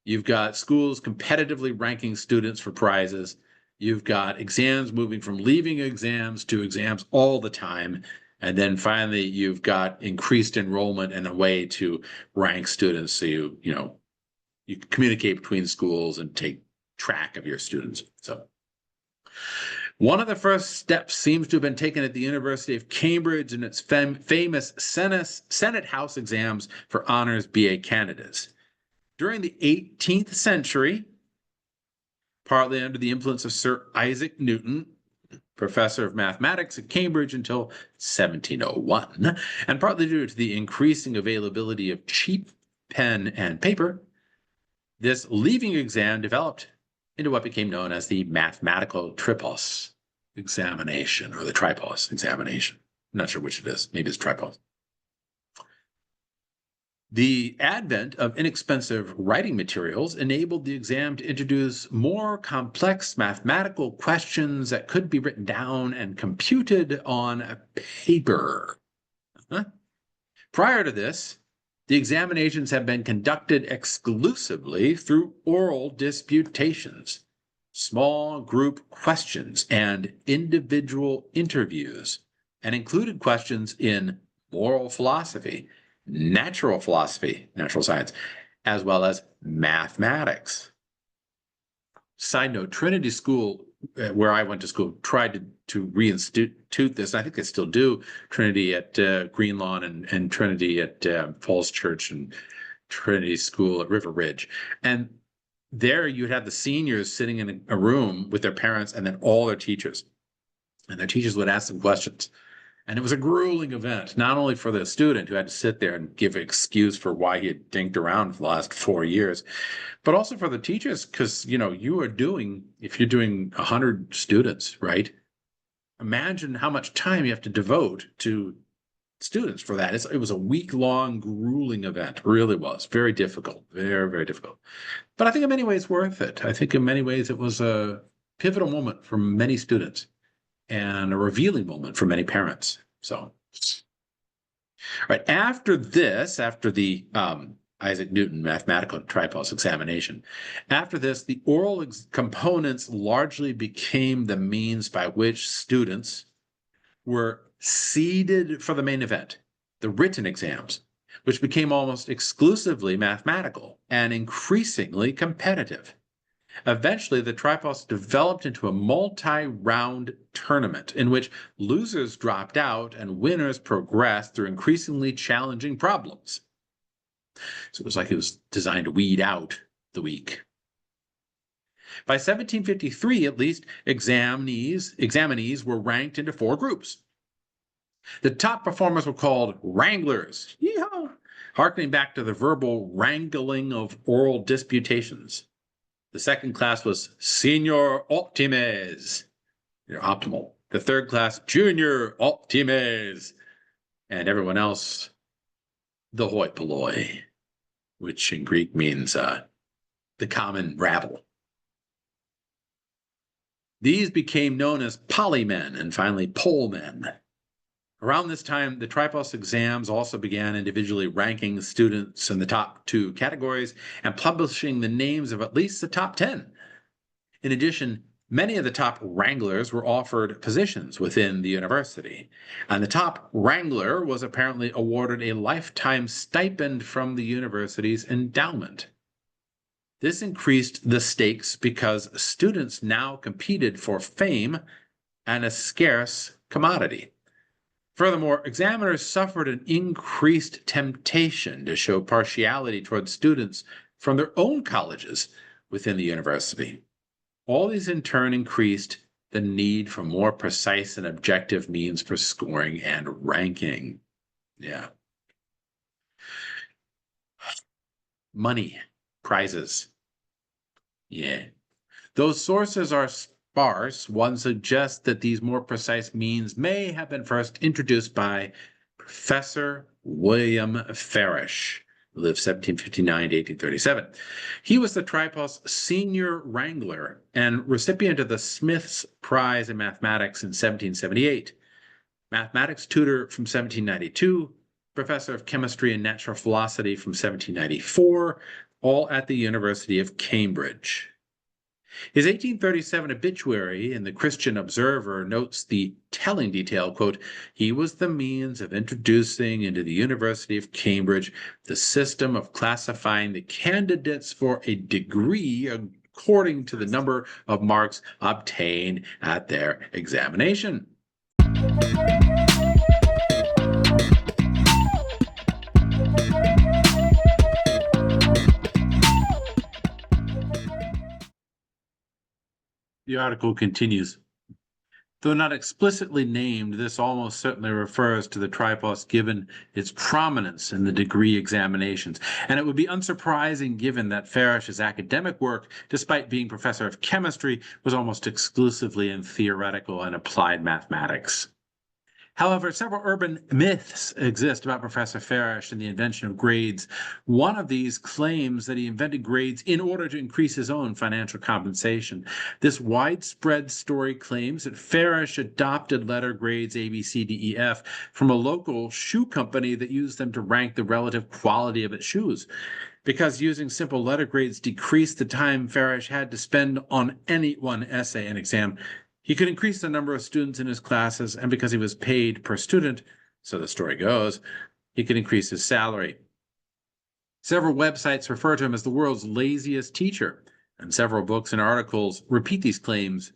You've got schools competitively ranking students for prizes. You've got exams moving from leaving exams to exams all the time. And then finally, you've got increased enrollment and a way to rank students so you communicate between schools and take track of your students. So one of the first steps seems to have been taken at the University of Cambridge in its famous Senate House exams for honors BA candidates. During the 18th century, partly under the influence of Sir Isaac Newton, professor of mathematics at Cambridge until 1701, and partly due to the increasing availability of cheap pen and paper, this leaving exam developed into what became known as the mathematical tripos examination, or the tripos examination. I'm not sure which it is. Maybe it's tripos. The advent of inexpensive writing materials enabled the exam to introduce more complex mathematical questions that could be written down and computed on paper. Prior to this, the examinations have been conducted exclusively through oral disputations, small group questions, and individual interviews, and included questions in moral philosophy, natural science, as well as mathematics. Side note, Trinity School, where I went to school, tried to reinstitute this. I think they still do. Trinity at Green Lawn and Trinity at Falls Church and Trinity School at River Ridge. And there you'd have the seniors sitting in a room with their parents and then all their teachers. And their teachers would ask them questions. And it was a grueling event, not only for the student who had to sit there and give an excuse for why he had dinked around for the last 4 years, but also for the teachers, because, you are doing, if you're doing 100 students, right? Imagine how much time you have to devote to students for that. It was a week-long, grueling event. It really was. Very difficult. Very, very difficult. But I think in many ways worth it. I think in many ways it was a pivotal moment for many students and a revealing moment for many parents. So, right after the Isaac Newton mathematical tripos examination, after this, the oral components largely became the means by which students were seeded for the main event, the written exams, which became almost exclusively mathematical and increasingly competitive. Eventually, the tripos developed into a multi-round tournament in which losers dropped out and winners progressed through increasingly challenging problems. So it was like it was designed to weed out the weak. By 1753, at least, examinees were ranked into 4 groups. The top performers were called wranglers, yeehaw, harkening back to the verbal wrangling of oral disputations. The second class was senior optimes, they're optimal. The third class, junior optimes, and everyone else, the hoi polloi, which in Greek means the common rabble. These became known as polymen and finally polemen. Around this time, the Tripos exams also began individually ranking students in the top 2 categories and publishing the names of at least the top 10. In addition, many of the top wranglers were offered positions within the university, and the top wrangler was apparently awarded a lifetime stipend from the university's endowment. This increased the stakes because students now competed for fame and a scarce commodity. Furthermore, examiners suffered an increased temptation to show partiality towards students from their own colleges within the university. All these in turn increased the need for more precise and objective means for scoring and ranking. Yeah. Money, prizes. Yeah. Those sources are sparse. One suggests that these more precise means may have been first introduced by Professor William Farish, who lived 1759 to 1837. He was the Tripos senior wrangler and recipient of the Smith's Prize in Mathematics in 1778, mathematics tutor from 1792, professor of chemistry and natural philosophy from 1794, all at the University of Cambridge. His 1837 obituary in the Christian Observer notes the telling detail, quote, "He was the means of introducing into the University of Cambridge the system of classifying the candidates for a degree according to the number of marks obtained at their examination." The article continues. Though not explicitly named, this almost certainly refers to the Tripos given its prominence in the degree examinations, and it would be unsurprising given that Farish's academic work, despite being professor of chemistry, was almost exclusively in theoretical and applied mathematics. However, several urban myths exist about Professor Farish and the invention of grades. One of these claims that he invented grades in order to increase his own financial compensation. This widespread story claims that Farish adopted letter grades A, B, C, D, E, F from a local shoe company that used them to rank the relative quality of its shoes. Because using simple letter grades decreased the time Farish had to spend on any one essay and exam, he could increase the number of students in his classes, and because he was paid per student, so the story goes, he could increase his salary. Several websites refer to him as the world's laziest teacher, and several books and articles repeat these claims,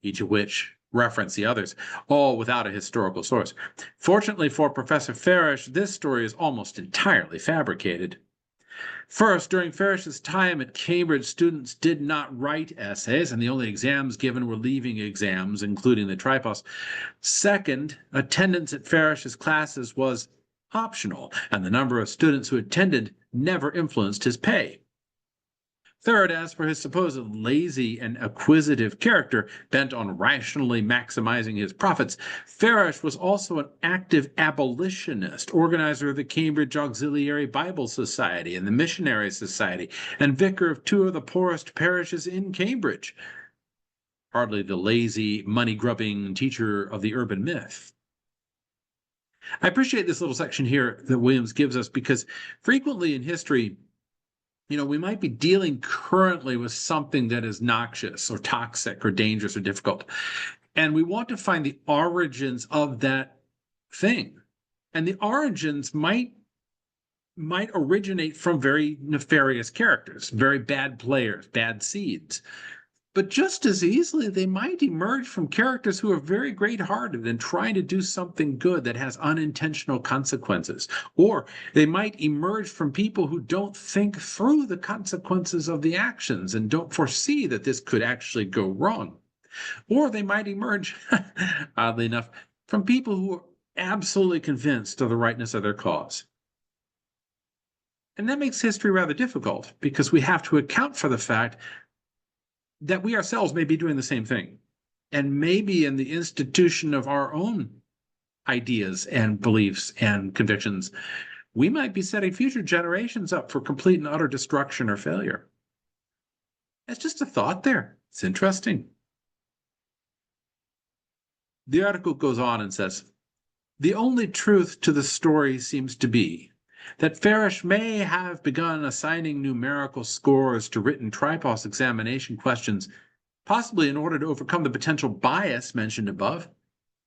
each of which reference the others, all without a historical source. Fortunately for Professor Farish, this story is almost entirely fabricated. First, during Farish's time at Cambridge, students did not write essays, and the only exams given were leaving exams, including the Tripos. Second, attendance at Farish's classes was optional, and the number of students who attended never influenced his pay. Third, as for his supposed lazy and acquisitive character bent on rationally maximizing his profits, Farish was also an active abolitionist, organizer of the Cambridge Auxiliary Bible Society and the Missionary Society, and vicar of 2 of the poorest parishes in Cambridge. Hardly the lazy, money-grubbing teacher of the urban myth. I appreciate this little section here that Williams gives us because frequently in history, we might be dealing currently with something that is noxious or toxic or dangerous or difficult. And we want to find the origins of that thing. And the origins might originate from very nefarious characters, very bad players, bad seeds. But just as easily, they might emerge from characters who are very great-hearted and trying to do something good that has unintentional consequences. Or they might emerge from people who don't think through the consequences of the actions and don't foresee that this could actually go wrong. Or they might emerge, oddly enough, from people who are absolutely convinced of the rightness of their cause. And that makes history rather difficult because we have to account for the fact that we ourselves may be doing the same thing. And maybe in the institution of our own ideas and beliefs and convictions, we might be setting future generations up for complete and utter destruction or failure. That's just a thought there. It's interesting. The article goes on and says, the only truth to the story seems to be that Farish may have begun assigning numerical scores to written tripos examination questions, possibly in order to overcome the potential bias mentioned above,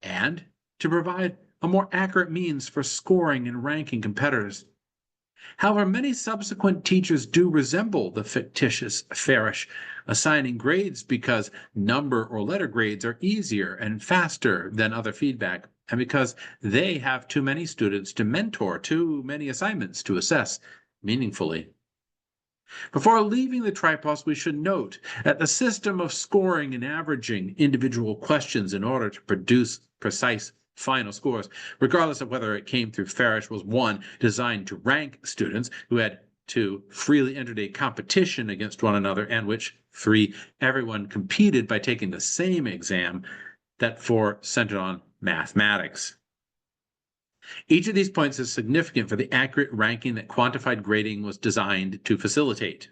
and to provide a more accurate means for scoring and ranking competitors. However, many subsequent teachers do resemble the fictitious Farish, assigning grades because number or letter grades are easier and faster than other feedback, and because they have too many students to mentor, too many assignments to assess meaningfully. Before leaving the tripos, we should note that the system of scoring and averaging individual questions in order to produce precise final scores, regardless of whether it came through Farish, was one, designed to rank students who had two, freely entered a competition against one another, and which, three, everyone competed by taking the same exam, that four, centered on mathematics. Each of these points is significant for the accurate ranking that quantified grading was designed to facilitate.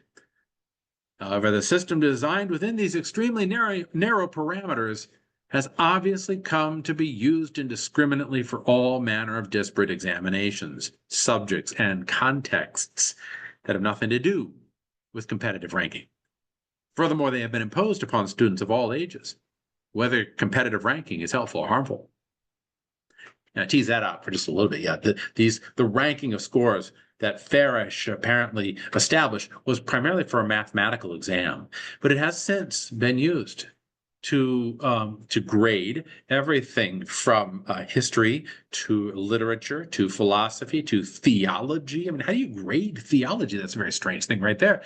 However, the system designed within these extremely narrow parameters has obviously come to be used indiscriminately for all manner of disparate examinations, subjects, and contexts that have nothing to do with competitive ranking. Furthermore, they have been imposed upon students of all ages, whether competitive ranking is helpful or harmful. Now, tease that out for just a little bit. Yeah, the ranking of scores that Farish apparently established was primarily for a mathematical exam, but it has since been used to grade everything from history to literature to philosophy to theology. I mean, how do you grade theology? That's a very strange thing right there.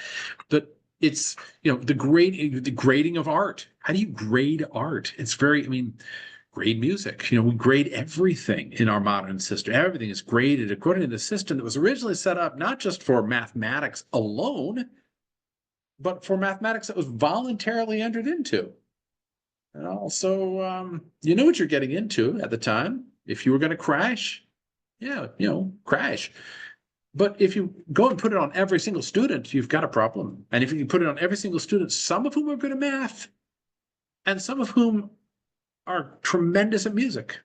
But it's, the grading of art. How do you grade art? It's very, grade music. We grade everything in our modern system. Everything is graded according to the system that was originally set up not just for mathematics alone, but for mathematics that was voluntarily entered into. And also, you know what you're getting into at the time. If you were going to crash, crash. But if you go and put it on every single student, you've got a problem. And if you put it on every single student, some of whom are good at math, and some of whom are tremendous at music,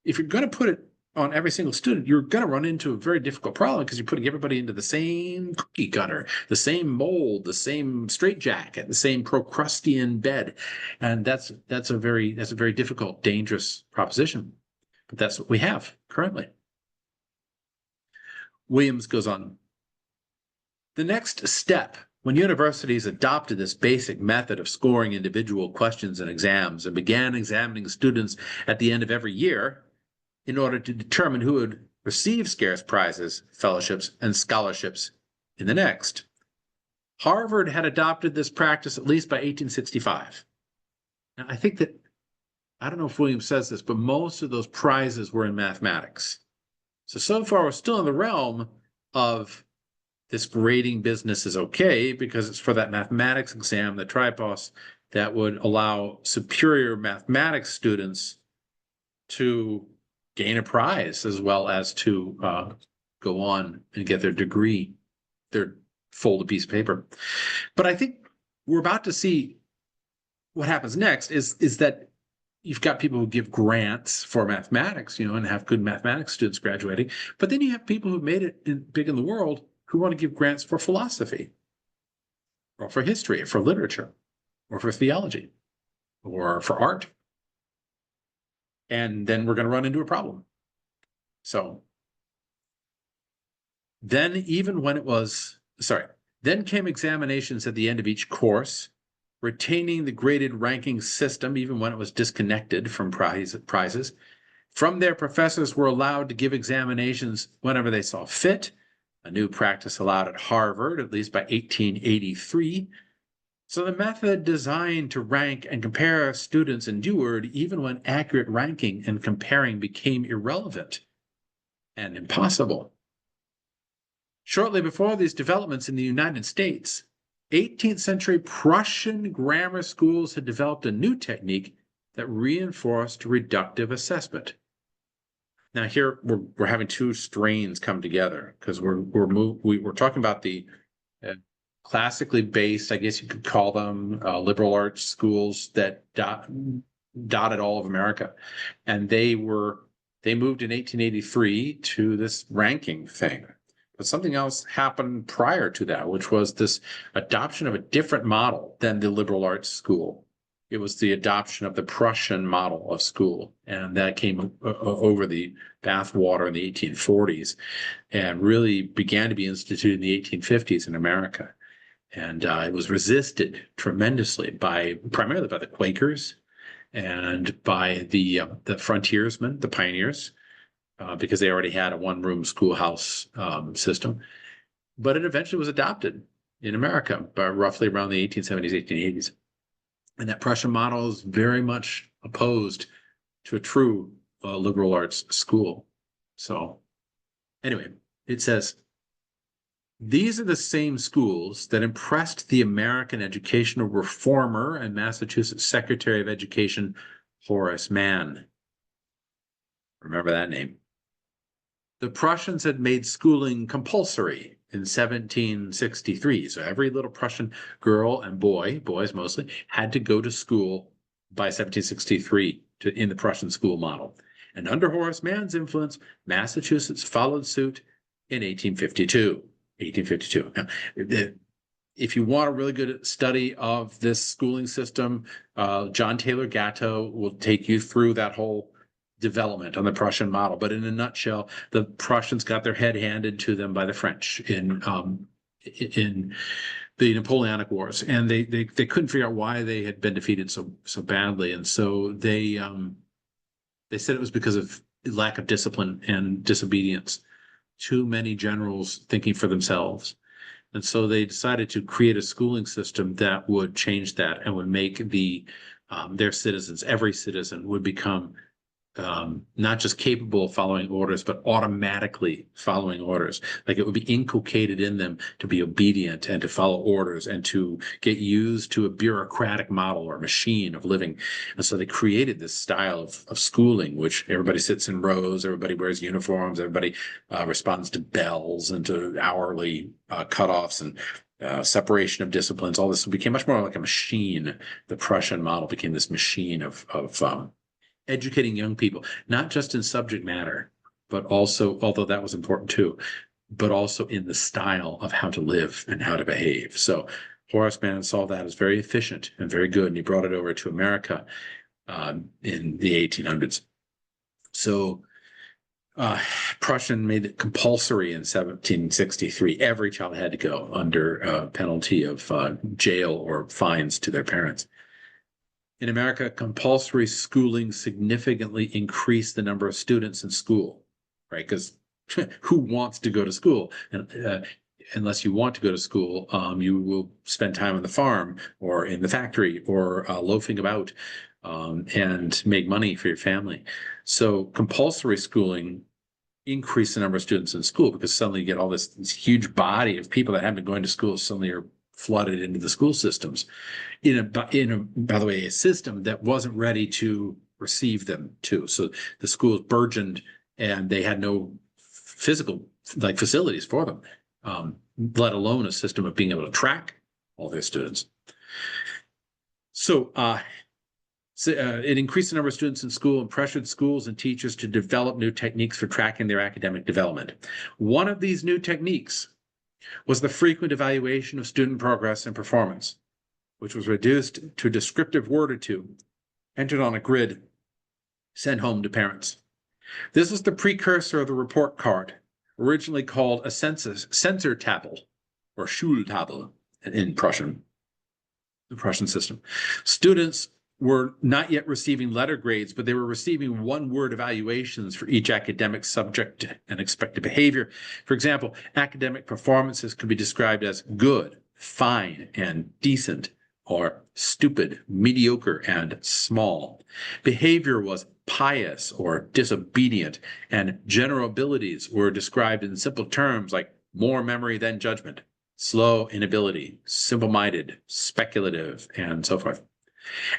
if you're going to put it on every single student, you're going to run into a very difficult problem because you're putting everybody into the same cookie cutter, the same mold, the same straitjacket, the same Procrustean bed, and that's a very difficult, dangerous proposition. But that's what we have currently. Williams goes on. The next step, when universities adopted this basic method of scoring individual questions and exams and began examining students at the end of every year, in order to determine who would receive scarce prizes, fellowships, and scholarships in the next. Harvard had adopted this practice at least by 1865. Now, I think that, I don't know if Williams says this, but most of those prizes were in mathematics. So far, we're still in the realm of this grading business is okay because it's for that mathematics exam, the tripos, that would allow superior mathematics students to gain a prize as well as to go on and get their degree, their folded piece of paper. But I think we're about to see what happens next is that you've got people who give grants for mathematics, and have good mathematics students graduating. But then you have people who've made it big in the world who want to give grants for philosophy or for history or for literature or for theology or for art. And then we're going to run into a problem. So then then came examinations at the end of each course, retaining the graded ranking system even when it was disconnected from prizes. From there, professors were allowed to give examinations whenever they saw fit, a new practice allowed at Harvard, at least by 1883. So the method designed to rank and compare students endured even when accurate ranking and comparing became irrelevant and impossible. Shortly before these developments in the United States, 18th century Prussian grammar schools had developed a new technique that reinforced reductive assessment. Now here we're having two strains come together because we're talking about the classically based, I guess you could call them, liberal arts schools that dotted all of America, and they moved in 1883 to this ranking thing. But something else happened prior to that, which was this adoption of a different model than the liberal arts school. It was the adoption of the Prussian model of school, and that came over the bathwater in the 1840s and really began to be instituted in the 1850s in America. And it was resisted tremendously primarily by the Quakers and by the frontiersmen, the pioneers, because they already had a one-room schoolhouse system. But it eventually was adopted in America by roughly around the 1870s, 1880s. And that Prussian model is very much opposed to a true liberal arts school. So anyway, it says, these are the same schools that impressed the American educational reformer and Massachusetts Secretary of Education, Horace Mann. Remember that name. The Prussians had made schooling compulsory in 1763. So every little Prussian girl and boy, boys mostly, had to go to school by 1763 in the Prussian school model. And under Horace Mann's influence, Massachusetts followed suit in 1852. 1852. Now, if you want a really good study of this schooling system, John Taylor Gatto will take you through that whole development on the Prussian model. But in a nutshell, the Prussians got their head handed to them by the French in the Napoleonic Wars, and they couldn't figure out why they had been defeated so badly, and so they said it was because of lack of discipline and disobedience. Too many generals thinking for themselves. And so they decided to create a schooling system that would change that and would make their citizens, every citizen would become not just capable of following orders, but automatically following orders. Like it would be inculcated in them to be obedient and to follow orders and to get used to a bureaucratic model or machine of living. And so they created this style of schooling, which everybody sits in rows, everybody wears uniforms, everybody responds to bells and to hourly cutoffs and separation of disciplines. All this became much more like a machine. The Prussian model became this machine of educating young people, not just in subject matter, but also, although that was important too, but also in the style of how to live and how to behave. So Horace Mann saw that as very efficient and very good, and he brought it over to America in the 1800s. So Prussian made it compulsory in 1763. Every child had to go under penalty of jail or fines to their parents. In America, compulsory schooling significantly increased the number of students in school, right? Because who wants to go to school? And unless you want to go to school, you will spend time on the farm or in the factory or loafing about and make money for your family. So compulsory schooling increased the number of students in school because suddenly you get all this huge body of people that haven't been going to school suddenly are flooded into the school systems by the way, a system that wasn't ready to receive them too. So the schools burgeoned and they had no physical facilities for them, let alone a system of being able to track all their students. So it increased the number of students in school and pressured schools and teachers to develop new techniques for tracking their academic development. One of these new techniques was the frequent evaluation of student progress and performance, which was reduced to a descriptive word or two, entered on a grid, sent home to parents. This was the precursor of the report card, originally called a censor table, or Schultable in Prussian. the Prussian system. Students were not yet receiving letter grades, but they were receiving one-word evaluations for each academic subject and expected behavior. For example, academic performances could be described as good, fine, and decent, or stupid, mediocre, and small. Behavior was pious or disobedient, and general abilities were described in simple terms like more memory than judgment, slow in ability, simple-minded, speculative, and so forth.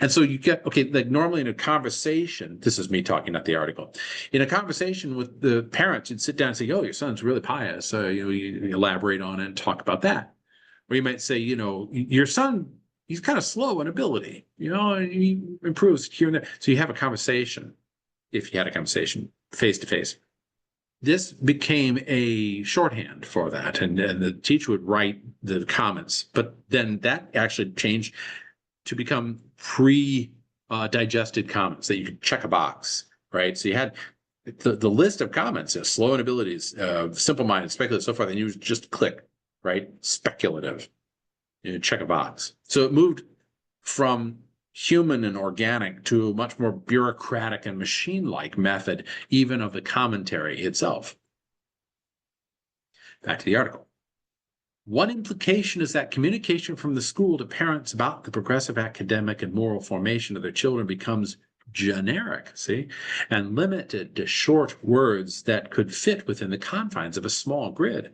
And so you get, okay, like normally in a conversation, this is me talking, not the article. In a conversation with the parents, you'd sit down and say, oh, your son's really pious. So, you elaborate on it and talk about that. Or you might say, your son, he's kind of slow in ability, and he improves here and there. So you have a conversation, if you had a conversation face to face. This became a shorthand for that, and the teacher would write the comments. But then that actually changed to become pre-digested comments that you could check a box, right? So you had the list of comments, slow in abilities, simple-minded, speculative, so forth, and you would just click, right? Speculative, check a box. So it moved from human and organic to a much more bureaucratic and machine-like method, even of the commentary itself. Back to the article. One implication is that communication from the school to parents about the progressive academic and moral formation of their children becomes generic, and limited to short words that could fit within the confines of a small grid.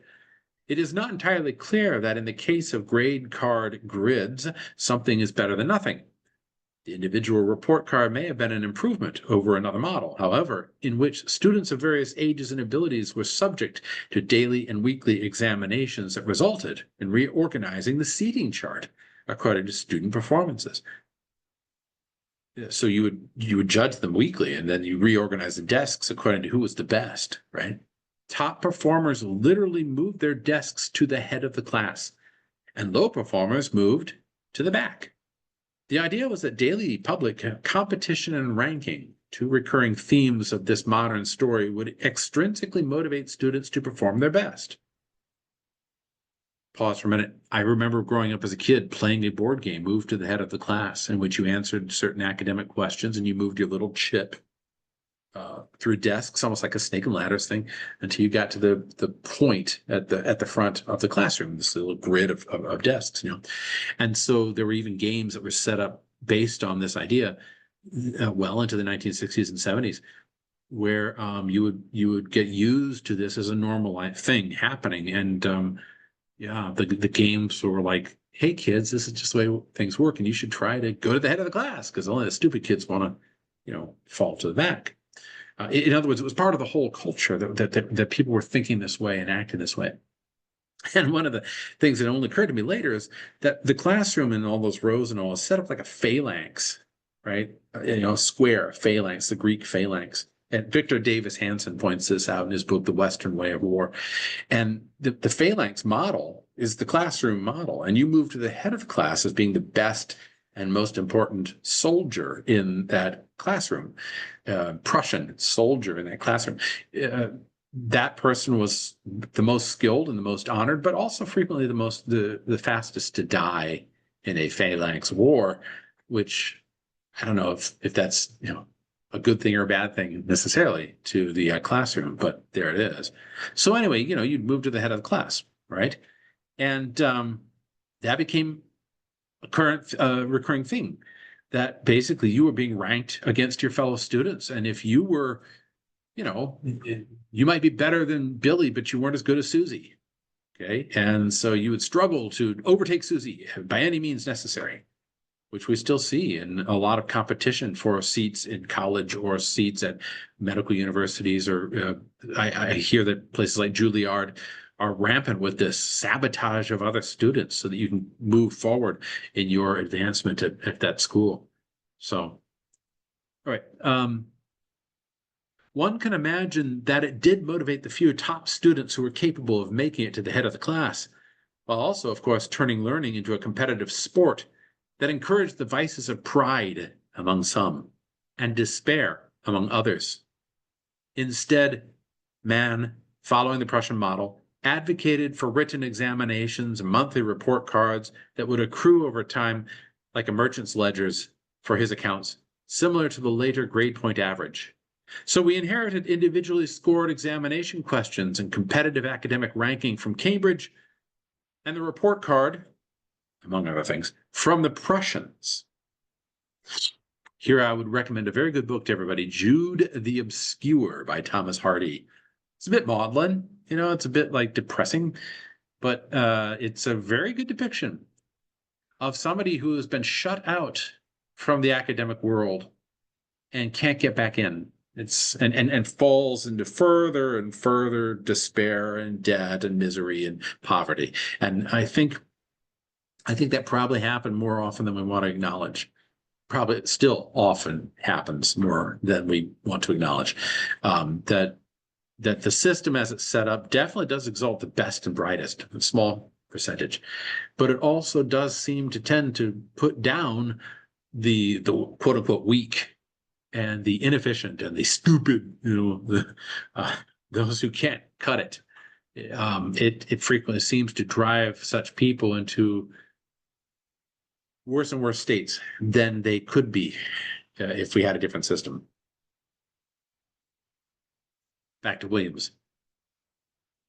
It is not entirely clear that in the case of grade card grids, something is better than nothing. The individual report card may have been an improvement over another model, however, in which students of various ages and abilities were subject to daily and weekly examinations that resulted in reorganizing the seating chart according to student performances. So you would judge them weekly, and then you reorganize the desks according to who was the best, right? Top performers literally moved their desks to the head of the class, and low performers moved to the back. The idea was that daily public competition and ranking, two recurring themes of this modern story, would extrinsically motivate students to perform their best. Pause for a minute. I remember growing up as a kid playing a board game, Move to the Head of the Class, in which you answered certain academic questions and you moved your little chip through desks, almost like a snake and ladders thing, until you got to the point at the front of the classroom, this little grid of desks, And so there were even games that were set up based on this idea well into the 1960s and 70s, where you would get used to this as a normal thing happening. And the games were like, hey kids, this is just the way things work, and you should try to go to the head of the class because only the stupid kids want to fall to the back. In other words, it was part of the whole culture that people were thinking this way and acting this way. And one of the things that only occurred to me later is that the classroom and all those rows and all is set up like a phalanx, right? Square phalanx, the Greek phalanx. And Victor Davis Hanson points this out in his book, The Western Way of War. And the phalanx model is the classroom model. And you move to the head of the class as being the best and most important soldier in that classroom, Prussian soldier in that classroom. That person was the most skilled and the most honored, but also frequently the fastest to die in a phalanx war, which I don't know if that's a good thing or a bad thing necessarily to the classroom, but there it is. So anyway, you'd move to the head of the class, right? And that became a current recurring thing, that basically you were being ranked against your fellow students. And if you were, you might be better than Billy, but you weren't as good as Susie. Okay. And so you would struggle to overtake Susie by any means necessary, which we still see in a lot of competition for seats in college or seats at medical universities. Or I hear that places like Juilliard are rampant with this sabotage of other students so that you can move forward in your advancement at that school. So, all right. One can imagine that it did motivate the few top students who were capable of making it to the head of the class, while also, of course, turning learning into a competitive sport that encouraged the vices of pride among some and despair among others. Instead, man, following the Prussian model, advocated for written examinations and monthly report cards that would accrue over time like a merchant's ledgers for his accounts, similar to the later grade point average. So we inherited individually scored examination questions and competitive academic ranking from Cambridge, and the report card, among other things, from the Prussians. Here I would recommend a very good book to everybody, Jude the Obscure by Thomas Hardy. It's a bit maudlin, it's a bit like depressing, but it's a very good depiction of somebody who has been shut out from the academic world and can't get back in. And falls into further and further despair and debt and misery and poverty. And I think that probably happened more often than we want to acknowledge. Probably still often happens more than we want to acknowledge. That the system as it's set up definitely does exalt the best and brightest, a small percentage, but it also does seem to tend to put down the quote unquote weak and the inefficient and the stupid, those who can't cut it. It frequently seems to drive such people into worse and worse states than they could be if we had a different system. Back to Williams.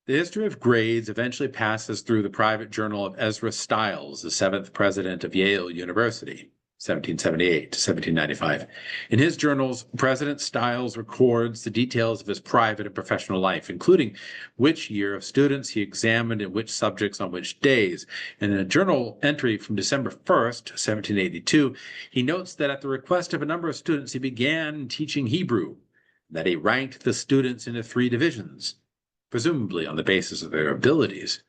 The history of grades eventually passes through the private journal of Ezra Stiles, the seventh president of Yale University, 1778 to 1795. In his journals, President Stiles records the details of his private and professional life, including which year of students he examined and which subjects on which days. And in a journal entry from December 1st, 1782, he notes that at the request of a number of students, he began teaching Hebrew, that he ranked the students into 3 divisions, presumably on the basis of their abilities.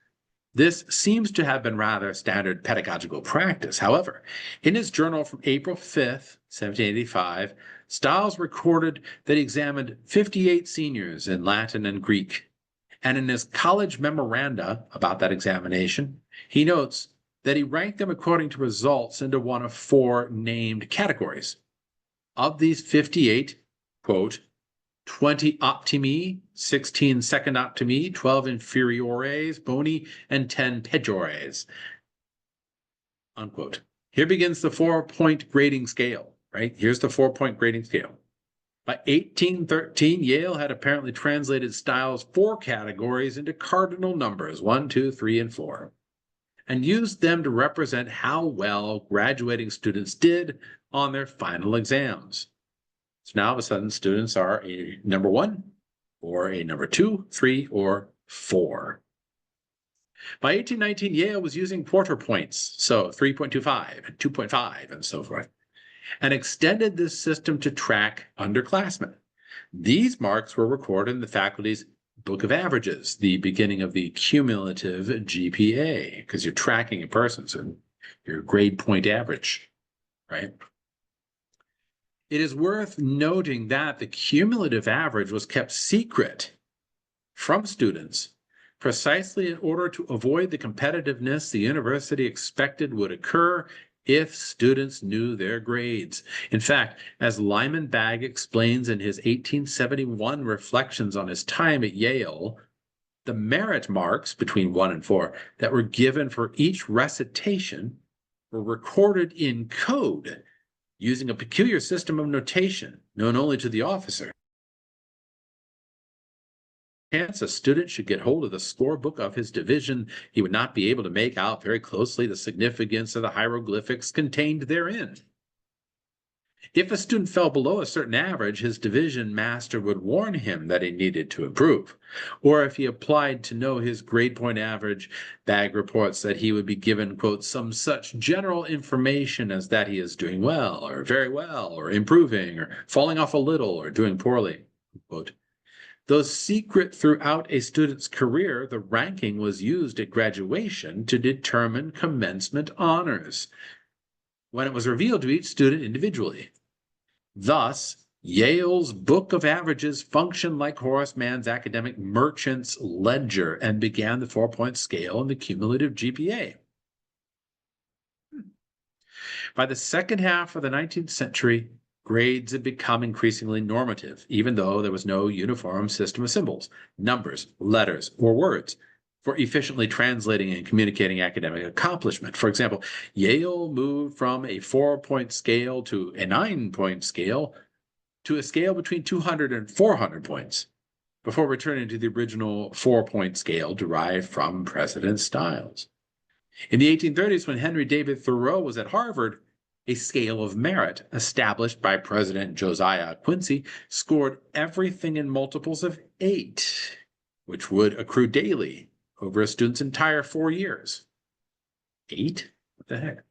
This seems to have been rather standard pedagogical practice. However, in his journal from April 5th, 1785, Stiles recorded that he examined 58 seniors in Latin and Greek. And in his college memoranda about that examination, he notes that he ranked them according to results into one of 4 named categories. Of these 58, quote, 20 optimi, 16 second optimi, 12 inferiores boni, and 10 pejores, unquote. Here begins the 4-point grading scale, right? Here's the 4-point grading scale. By 1813, Yale had apparently translated Stiles' 4 categories into cardinal numbers, 1, 2, 3, and 4, and used them to represent how well graduating students did on their final exams. So now all of a sudden students are a number 1 or a number 2, 3, or 4. By 1819, Yale was using quarter points, so 3.25 and 2.5 and so forth, and extended this system to track underclassmen. These marks were recorded in the faculty's Book of Averages, the beginning of the cumulative GPA, because you're tracking a person, so your grade point average, right? It is worth noting that the cumulative average was kept secret from students precisely in order to avoid the competitiveness the university expected would occur if students knew their grades. In fact, as Lyman Bagg explains in his 1871 reflections on his time at Yale, the merit marks between 1 and 4 that were given for each recitation were recorded in code using a peculiar system of notation known only to the officer. Chance a student should get hold of the scorebook of his division, he would not be able to make out very closely the significance of the hieroglyphics contained therein. If a student fell below a certain average, his division master would warn him that he needed to improve. Or if he applied to know his grade point average, Bagg reports that he would be given, quote, some such general information as that he is doing well, or very well, or improving, or falling off a little, or doing poorly, quote. Though secret throughout a student's career, the ranking was used at graduation to determine commencement honors, when it was revealed to each student individually. Thus, Yale's Book of Averages functioned like Horace Mann's academic merchant's ledger and began the 4-point scale and the cumulative GPA. By the second half of the 19th century, grades had become increasingly normative, even though there was no uniform system of symbols, numbers, letters, or words for efficiently translating and communicating academic accomplishment. For example, Yale moved from a 4-point scale to a 9-point scale to a scale between 200 and 400 points before returning to the original 4-point scale derived from President Stiles. In the 1830s, when Henry David Thoreau was at Harvard, a scale of merit established by President Josiah Quincy scored everything in multiples of 8, which would accrue daily over a student's entire 4 years. 8? What the heck?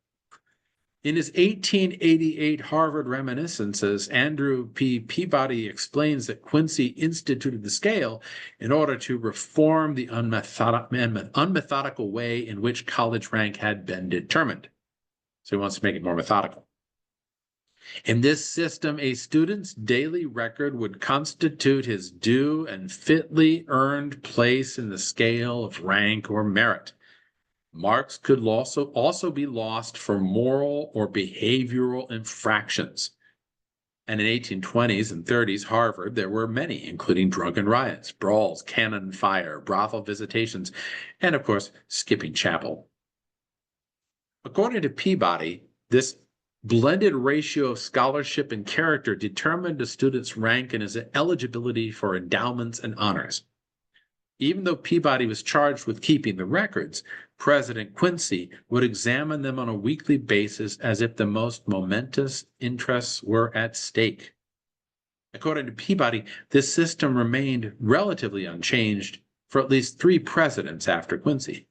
In his 1888 Harvard Reminiscences, Andrew P. Peabody explains that Quincy instituted the scale in order to reform the unmethodical way in which college rank had been determined. So he wants to make it more methodical. In this system, a student's daily record would constitute his due and fitly earned place in the scale of rank or merit. Marks could also be lost for moral or behavioral infractions. And in 1820s and 30s Harvard, there were many, including drunken riots, brawls, cannon fire, brothel visitations, and of course, skipping chapel. According to Peabody, this blended ratio of scholarship and character determined a student's rank and his eligibility for endowments and honors. Even though Peabody was charged with keeping the records, President Quincy would examine them on a weekly basis as if the most momentous interests were at stake. According to Peabody, this system remained relatively unchanged for at least 3 presidents after Quincy.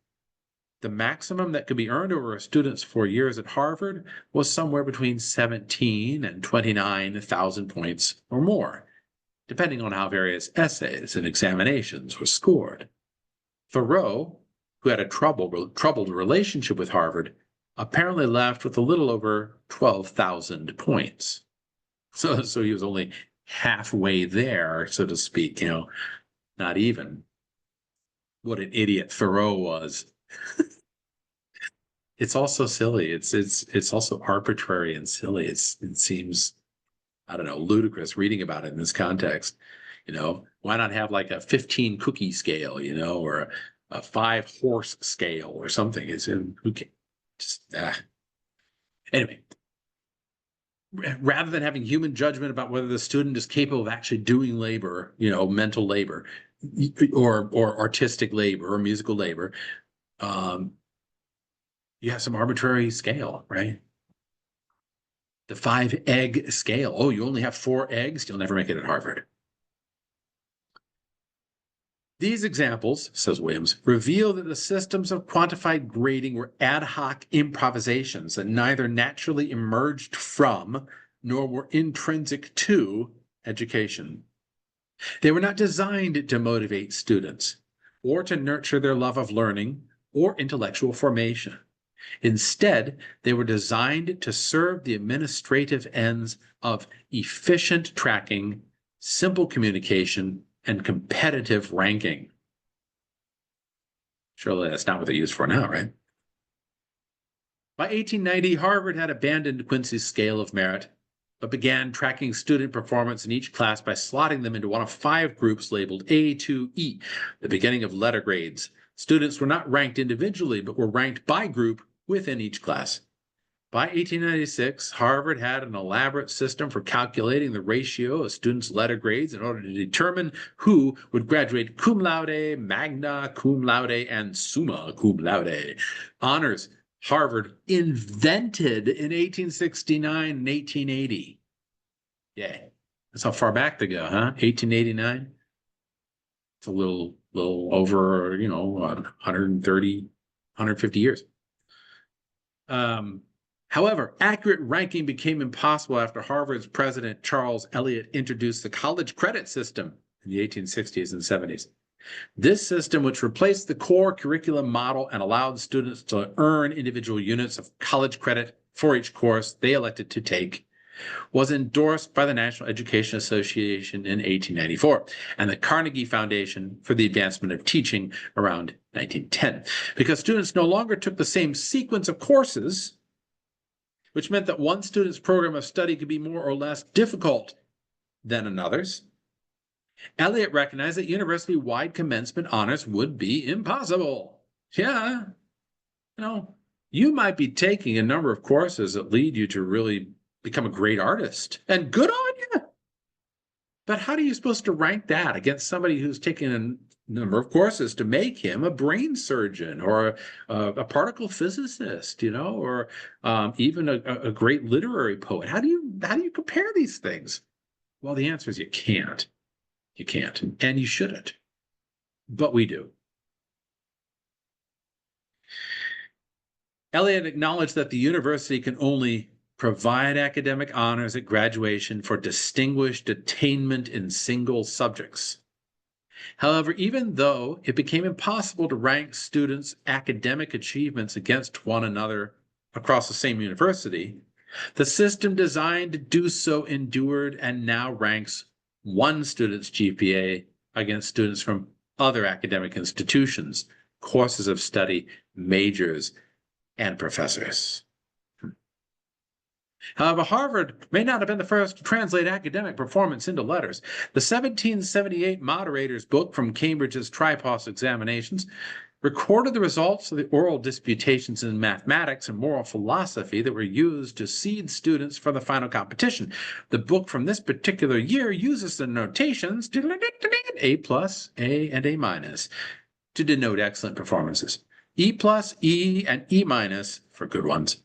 The maximum that could be earned over a student's 4 years at Harvard was somewhere between 17 and 29,000 points or more, depending on how various essays and examinations were scored. Thoreau, who had a troubled relationship with Harvard, apparently left with a little over 12,000 points. So he was only halfway there, so to speak, not even. What an idiot Thoreau was. It's also silly. It's also arbitrary and silly. It seems, I don't know, ludicrous reading about it in this context. Why not have like a 15 cookie scale, or a 5 horse scale or something? Anyway, rather than having human judgment about whether the student is capable of actually doing labor, mental labor, or artistic labor or musical labor, you have some arbitrary scale, right? The 5-egg scale. Oh, you only have 4 eggs? You'll never make it at Harvard. These examples, says Williams, reveal that the systems of quantified grading were ad hoc improvisations that neither naturally emerged from nor were intrinsic to education. They were not designed to motivate students or to nurture their love of learning or intellectual formation. Instead, they were designed to serve the administrative ends of efficient tracking, simple communication, and competitive ranking. Surely that's not what they're used for now, right? By 1890, Harvard had abandoned Quincy's scale of merit, but began tracking student performance in each class by slotting them into one of 5 groups labeled A to E, the beginning of letter grades. Students were not ranked individually, but were ranked by group within each class. By 1896, Harvard had an elaborate system for calculating the ratio of students' letter grades in order to determine who would graduate cum laude, magna cum laude, and summa cum laude. Honors Harvard invented in 1869 and 1880. Yeah, that's how far back they go, huh? 1889? It's a little over, 130, 150 years. However, accurate ranking became impossible after Harvard's president, Charles Eliot, introduced the college credit system in the 1860s and 70s. This system, which replaced the core curriculum model and allowed students to earn individual units of college credit for each course they elected to take, was endorsed by the National Education Association in 1894 and the Carnegie Foundation for the Advancement of Teaching around 1910, because students no longer took the same sequence of courses, which meant that one student's program of study could be more or less difficult than another's. Eliot recognized that university-wide commencement honors would be impossible. Yeah, you know, you might be taking a number of courses that lead you to really become a great artist, and good on you. But how are you supposed to rank that against somebody who's taken a number of courses to make him a brain surgeon or a particle physicist, or even a great literary poet? How do you compare these things? Well, the answer is you can't. You can't, and you shouldn't. But we do. Eliot acknowledged that the university can only provide academic honors at graduation for distinguished attainment in single subjects. However, even though it became impossible to rank students' academic achievements against one another across the same university, the system designed to do so endured and now ranks one student's GPA against students from other academic institutions, courses of study, majors, and professors. However, Harvard may not have been the first to translate academic performance into letters. The 1778 Moderator's Book from Cambridge's Tripos examinations recorded the results of the oral disputations in mathematics and moral philosophy that were used to seed students for the final competition. The book from this particular year uses the notations A plus, A, and A minus to denote excellent performances. E plus, E, and E minus for good ones.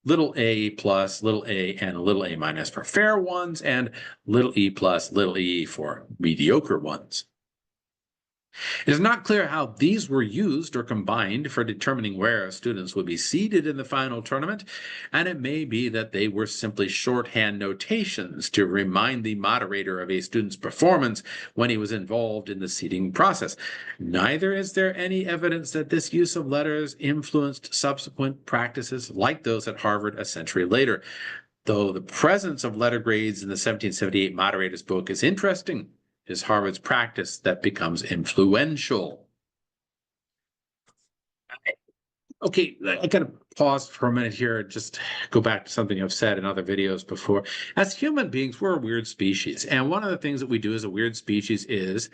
Little a plus, little a, and little a minus for fair ones, and little e plus, little e for mediocre ones. It is not clear how these were used or combined for determining where students would be seated in the final tournament, and it may be that they were simply shorthand notations to remind the moderator of a student's performance when he was involved in the seating process. Neither is there any evidence that this use of letters influenced subsequent practices like those at Harvard a century later, though the presence of letter grades in the 1778 Moderator's Book is interesting. Is Harvard's practice that becomes influential. Okay, I got to pause for a minute here and just go back to something I've said in other videos before. As human beings, we're a weird species. And one of the things that we do as a weird species is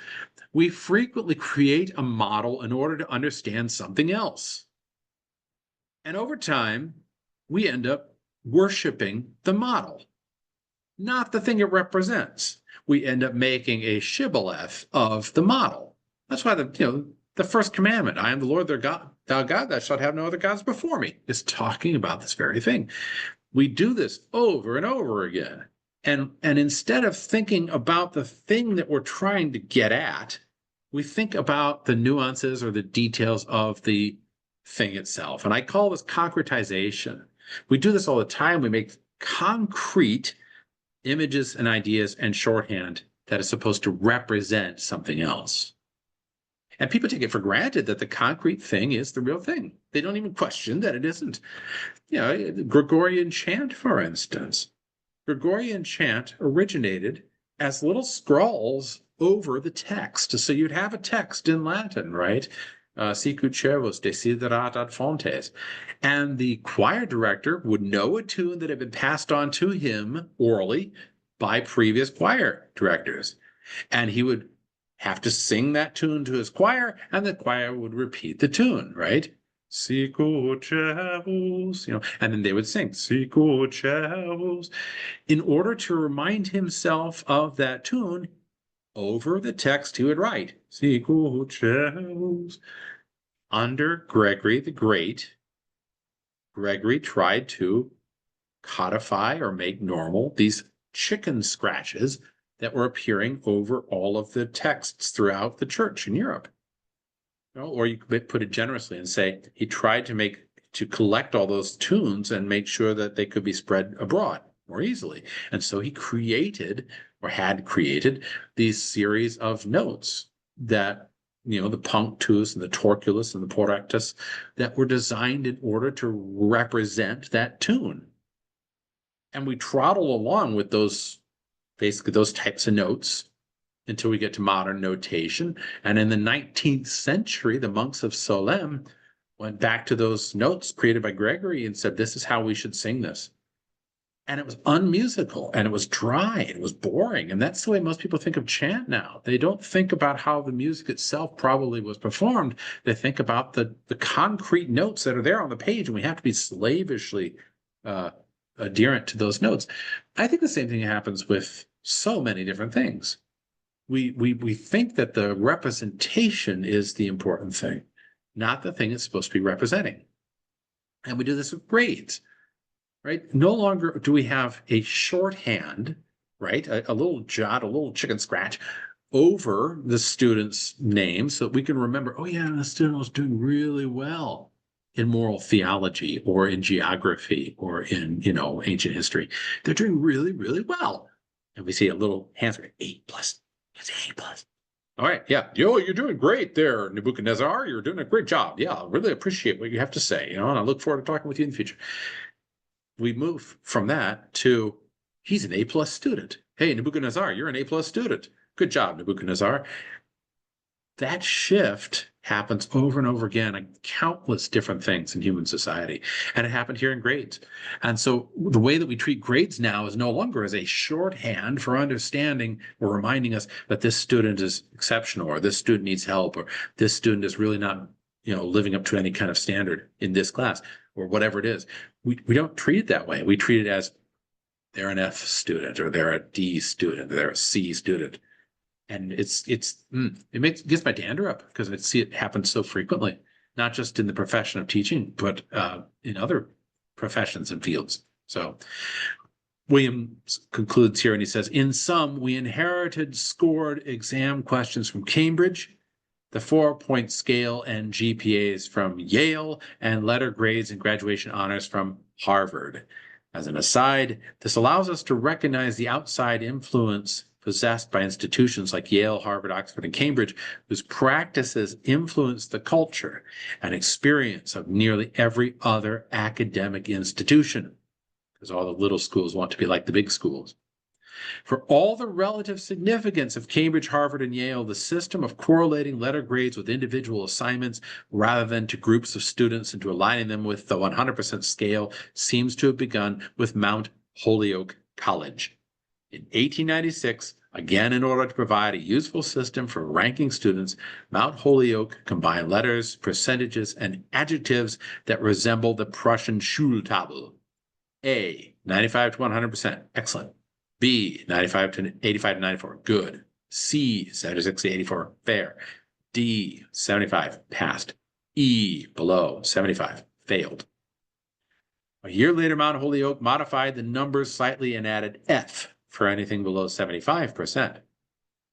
we frequently create a model in order to understand something else. And over time, we end up worshiping the model, not the thing it represents. We end up making a shibboleth of the model. That's why the first commandment, I am the Lord their God, thou God, thou shalt have no other gods before me, is talking about this very thing. We do this over and over again. And instead of thinking about the thing that we're trying to get at, we think about the nuances or the details of the thing itself. And I call this concretization. We do this all the time. We make concrete images and ideas and shorthand that is supposed to represent something else. And people take it for granted that the concrete thing is the real thing. They don't even question that it isn't. Gregorian chant, for instance. Gregorian chant originated as little scrawls over the text. So you'd have a text in Latin, right? Sicut cervus desiderat ad fontes. And the choir director would know a tune that had been passed on to him orally by previous choir directors. And he would have to sing that tune to his choir, and the choir would repeat the tune, right? Sicut cervus, and then they would sing Sicut cervus in order to remind himself of that tune. Over the text, he would write Sicut cervus. Under Gregory the Great, Gregory tried to codify or make normal these chicken scratches that were appearing over all of the texts throughout the church in Europe. Or you could put it generously and say he tried to collect all those tunes and make sure that they could be spread abroad more easily. And so he created or had created these series of notes that the punctus and the torculus and the porrectus that were designed in order to represent that tune. And we trottle along with basically those types of notes until we get to modern notation. And in the 19th century, the monks of Solesmes went back to those notes created by Gregory and said, this is how we should sing this. And it was unmusical, and it was dry, and it was boring. And that's the way most people think of chant now. They don't think about how the music itself probably was performed. They think about the concrete notes that are there on the page, and we have to be slavishly uh, adherent to those notes. I think the same thing happens with so many different things. We think that the representation is the important thing, not the thing it's supposed to be representing. And we do this with grades, right? No longer do we have a shorthand, right? A little jot, a little chicken scratch over the student's name so that we can remember, oh yeah, the student was doing really well in moral theology or in geography or in, ancient history. They're doing really, really well. And we see a little answer, 8+. It's 8+. All right. Yeah. You're doing great there, Nebuchadnezzar. You're doing a great job. Yeah. I really appreciate what you have to say, and I look forward to talking with you in the future. We move from that to he's an A+ student. Hey, Nebuchadnezzar, you're an A+ student. Good job, Nebuchadnezzar. That shift happens over and over again on countless different things in human society. And it happened here in grades. And so the way that we treat grades now is no longer as a shorthand for understanding or reminding us that this student is exceptional, or this student needs help, or this student is really not, living up to any kind of standard in this class, or whatever it is. We don't treat it that way. We treat it as they're an F student, or they're a D student, or they're a C student. And it gets my dander up because I see it happen so frequently, not just in the profession of teaching, but in other professions and fields. So Williams concludes here and he says, in sum, we inherited scored exam questions from Cambridge, the 4-point scale and GPAs from Yale, and letter grades and graduation honors from Harvard. As an aside, this allows us to recognize the outside influence possessed by institutions like Yale, Harvard, Oxford, and Cambridge, whose practices influence the culture and experience of nearly every other academic institution, because all the little schools want to be like the big schools. For all the relative significance of Cambridge, Harvard, and Yale, the system of correlating letter grades with individual assignments rather than to groups of students and to aligning them with the 100% scale seems to have begun with Mount Holyoke College. In 1896, again in order to provide a useful system for ranking students, Mount Holyoke combined letters, percentages, and adjectives that resemble the Prussian Schultafel. A, 95 to 100%, excellent. B, 95 to 85 to 94, good. C, 76 to 84, fair. D, 75, passed. E, below 75, failed. A year later, Mount Holyoke modified the numbers slightly and added F for anything below 75%.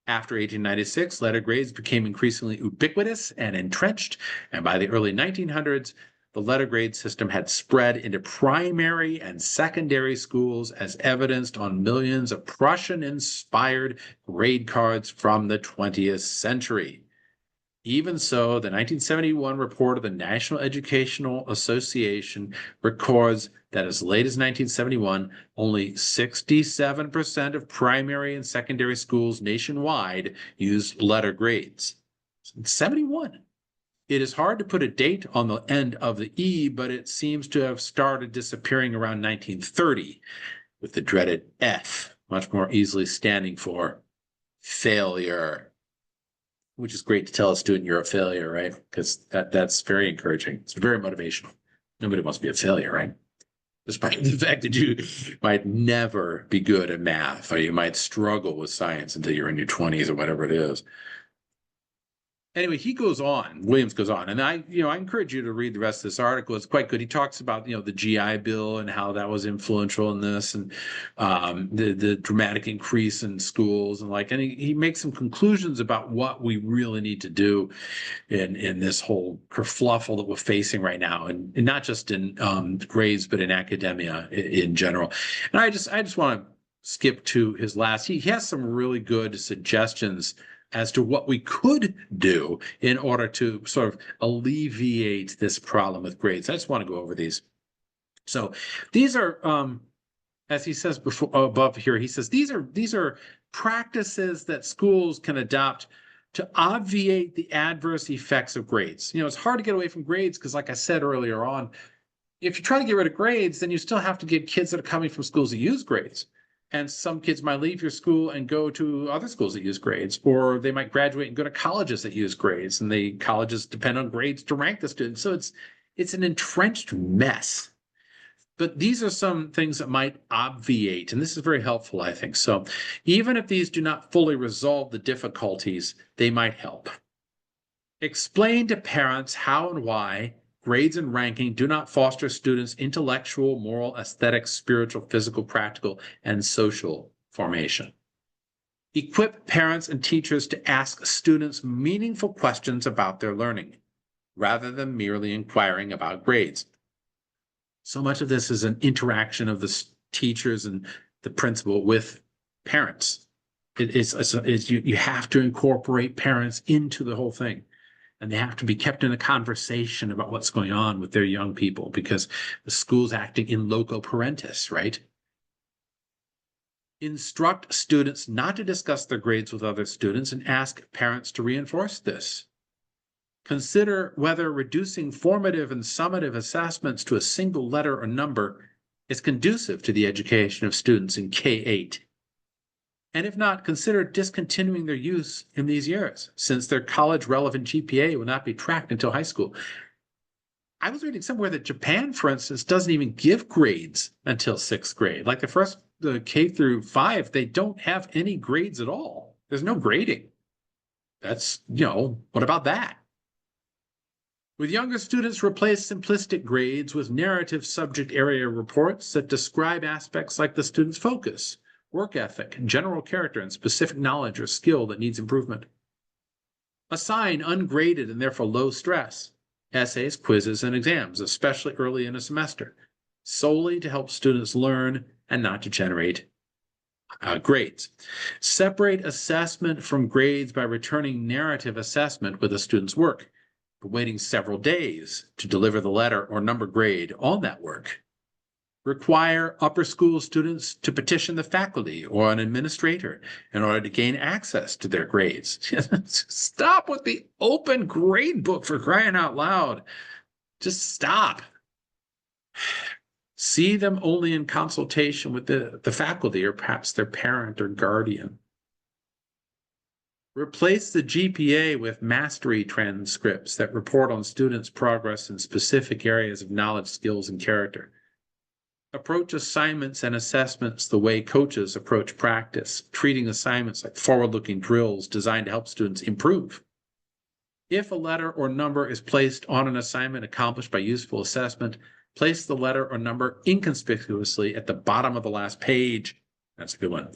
After 1896, letter grades became increasingly ubiquitous and entrenched, and by the early 1900s, the letter grade system had spread into primary and secondary schools, as evidenced on millions of Prussian-inspired grade cards from the 20th century. Even so, the 1971 report of the National Educational Association records that as late as 1971, only 67% of primary and secondary schools nationwide used letter grades. 71. It is hard to put a date on the end of the E, but it seems to have started disappearing around 1930, with the dreaded F much more easily standing for failure, which is great to tell a student you're a failure, right? Because that's very encouraging. It's very motivational. Nobody wants to be a failure, right? Despite the fact that you might never be good at math, or you might struggle with science until you're in your 20s or whatever it is. Anyway, Williams goes on, and I encourage you to read the rest of this article. It's quite good. He talks about, the GI Bill and how that was influential in this, and the dramatic increase in schools, and he makes some conclusions about what we really need to do in this whole kerfluffle that we're facing right now, and not just in grades, but in academia in general. And I just want to skip to his last. He has some really good suggestions as to what we could do in order to sort of alleviate this problem with grades. I just want to go over these. So these are, as he says above here, he says these are practices that schools can adopt to obviate the adverse effects of grades. It's hard to get away from grades because, like I said earlier on, if you try to get rid of grades, then you still have to get kids that are coming from schools that use grades. And some kids might leave your school and go to other schools that use grades, or they might graduate and go to colleges that use grades, and the colleges depend on grades to rank the students. So it's an entrenched mess. But these are some things that might obviate, and this is very helpful, I think. So even if these do not fully resolve the difficulties, they might help. Explain to parents how and why grades and ranking do not foster students' intellectual, moral, aesthetic, spiritual, physical, practical, and social formation. Equip parents and teachers to ask students meaningful questions about their learning, rather than merely inquiring about grades. So much of this is an interaction of the teachers and the principal with parents. You have to incorporate parents into the whole thing. And they have to be kept in a conversation about what's going on with their young people, because the school's acting in loco parentis, right? Instruct students not to discuss their grades with other students and ask parents to reinforce this. Consider whether reducing formative and summative assessments to a single letter or number is conducive to the education of students in K-8. And if not, consider discontinuing their use in these years, since their college-relevant GPA will not be tracked until high school. I was reading somewhere that Japan, for instance, doesn't even give grades until 6th grade. Like the K through 5, they don't have any grades at all. There's no grading. That's, what about that? With younger students, replace simplistic grades with narrative subject area reports that describe aspects like the student's focus, work ethic, general character, and specific knowledge or skill that needs improvement. Assign ungraded and therefore low stress essays, quizzes, and exams, especially early in a semester, solely to help students learn and not to generate grades. Separate assessment from grades by returning narrative assessment with a student's work, but waiting several days to deliver the letter or number grade on that work. Require upper school students to petition the faculty or an administrator in order to gain access to their grades. Stop with the open grade book, for crying out loud. Just stop. See them only in consultation with the faculty or perhaps their parent or guardian. Replace the GPA with mastery transcripts that report on students' progress in specific areas of knowledge, skills, and character. Approach assignments and assessments the way coaches approach practice, treating assignments like forward-looking drills designed to help students improve. If a letter or number is placed on an assignment accomplished by useful assessment, place the letter or number inconspicuously at the bottom of the last page. That's a good one.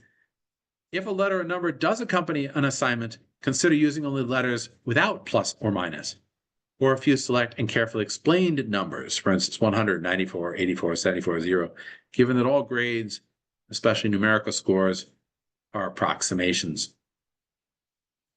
If a letter or number does accompany an assignment, consider using only letters without plus or minus. Or if you select and carefully explained numbers, for instance, 100, 94, 84, 74, 0, given that all grades, especially numerical scores, are approximations.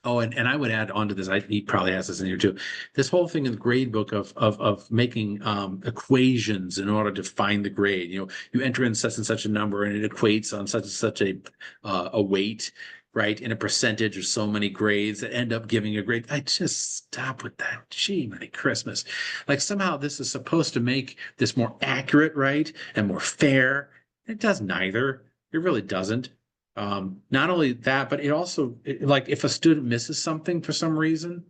Oh, and I would add on to this, he probably has this in here too, this whole thing in the grade book of making equations in order to find the grade. You enter in such and such a number and it equates on such and such a weight, right, in a percentage of so many grades that end up giving a grade. I just stop with that. Gee, Merry Christmas. Like somehow this is supposed to make this more accurate, right, and more fair. It does neither. It really doesn't. Not only that, but it also, like if a student misses something for some reason,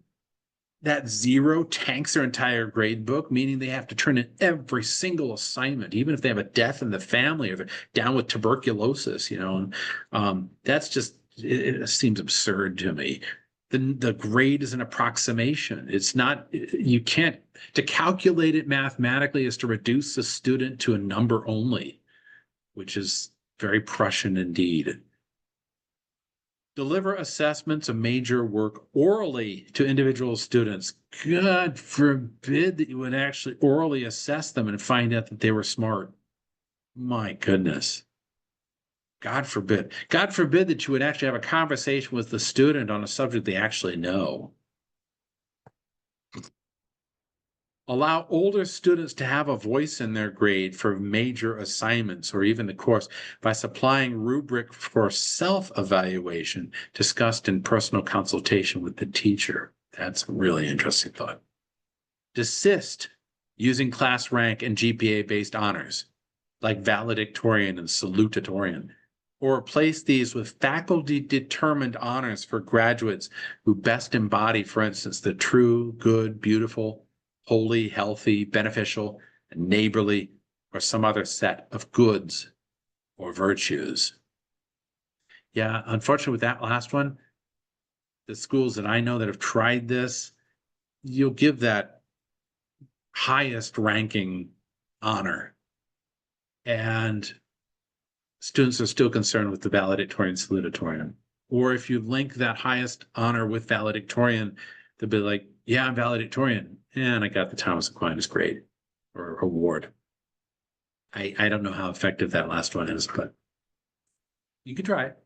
that 0 tanks their entire grade book, meaning they have to turn in every single assignment, even if they have a death in the family or they're down with tuberculosis, that's just, it seems absurd to me. The grade is an approximation. It's not, you can't, to calculate it mathematically is to reduce the student to a number only, which is very Prussian indeed. Deliver assessments of major work orally to individual students. God forbid that you would actually orally assess them and find out that they were smart. My goodness. God forbid. God forbid that you would actually have a conversation with the student on a subject they actually know. Allow older students to have a voice in their grade for major assignments or even the course by supplying rubric for self-evaluation discussed in personal consultation with the teacher. That's a really interesting thought. Desist using class rank and GPA-based honors, like valedictorian and salutatorian, or replace these with faculty-determined honors for graduates who best embody, for instance, the true, good, beautiful, holy, healthy, beneficial, and neighborly, or some other set of goods or virtues. Yeah, unfortunately with that last one, the schools that I know that have tried this, you'll give that highest ranking honor. And students are still concerned with the valedictorian salutatorian. Or if you link that highest honor with valedictorian, they'll be like, yeah, I'm valedictorian. And I got the Thomas Aquinas grade or award. I don't know how effective that last one is, but you can try it.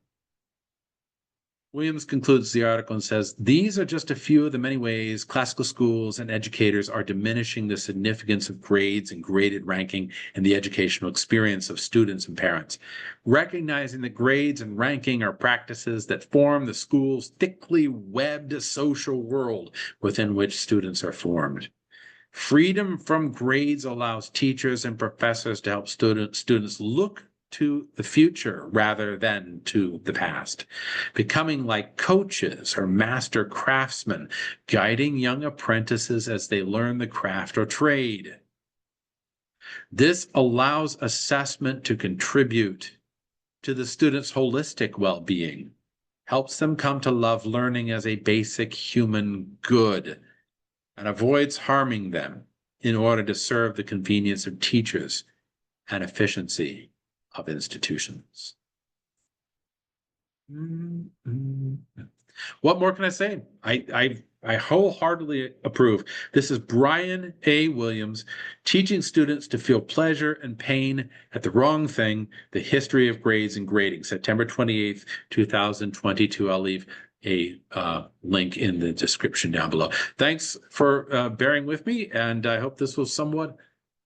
Williams concludes the article and says, these are just a few of the many ways classical schools and educators are diminishing the significance of grades and graded ranking in the educational experience of students and parents. Recognizing that grades and ranking are practices that form the school's thickly webbed social world within which students are formed. Freedom from grades allows teachers and professors to help students look to the future rather than to the past, becoming like coaches or master craftsmen, guiding young apprentices as they learn the craft or trade. This allows assessment to contribute to the student's holistic well-being, helps them come to love learning as a basic human good, and avoids harming them in order to serve the convenience of teachers and efficiency of institutions. What more can I say? I wholeheartedly approve. This is Brian A. Williams teaching students to feel pleasure and pain at the wrong thing, the history of grades and grading, September 28th, 2022. I'll leave a link in the description down below. Thanks for bearing with me, and I hope this was somewhat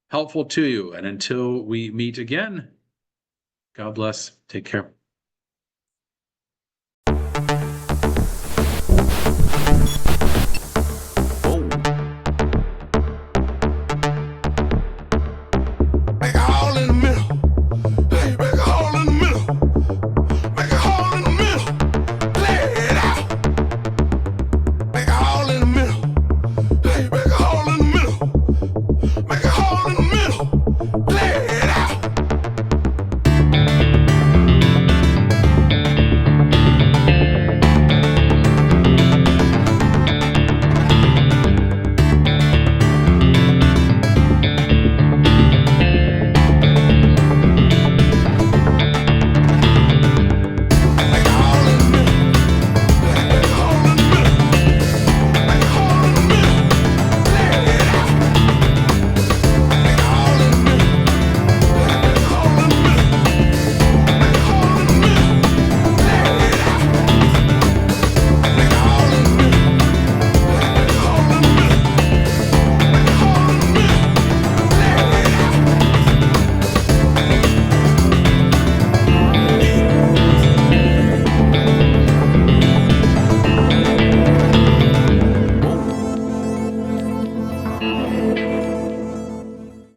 helpful to you. And until we meet again, God bless. Take care.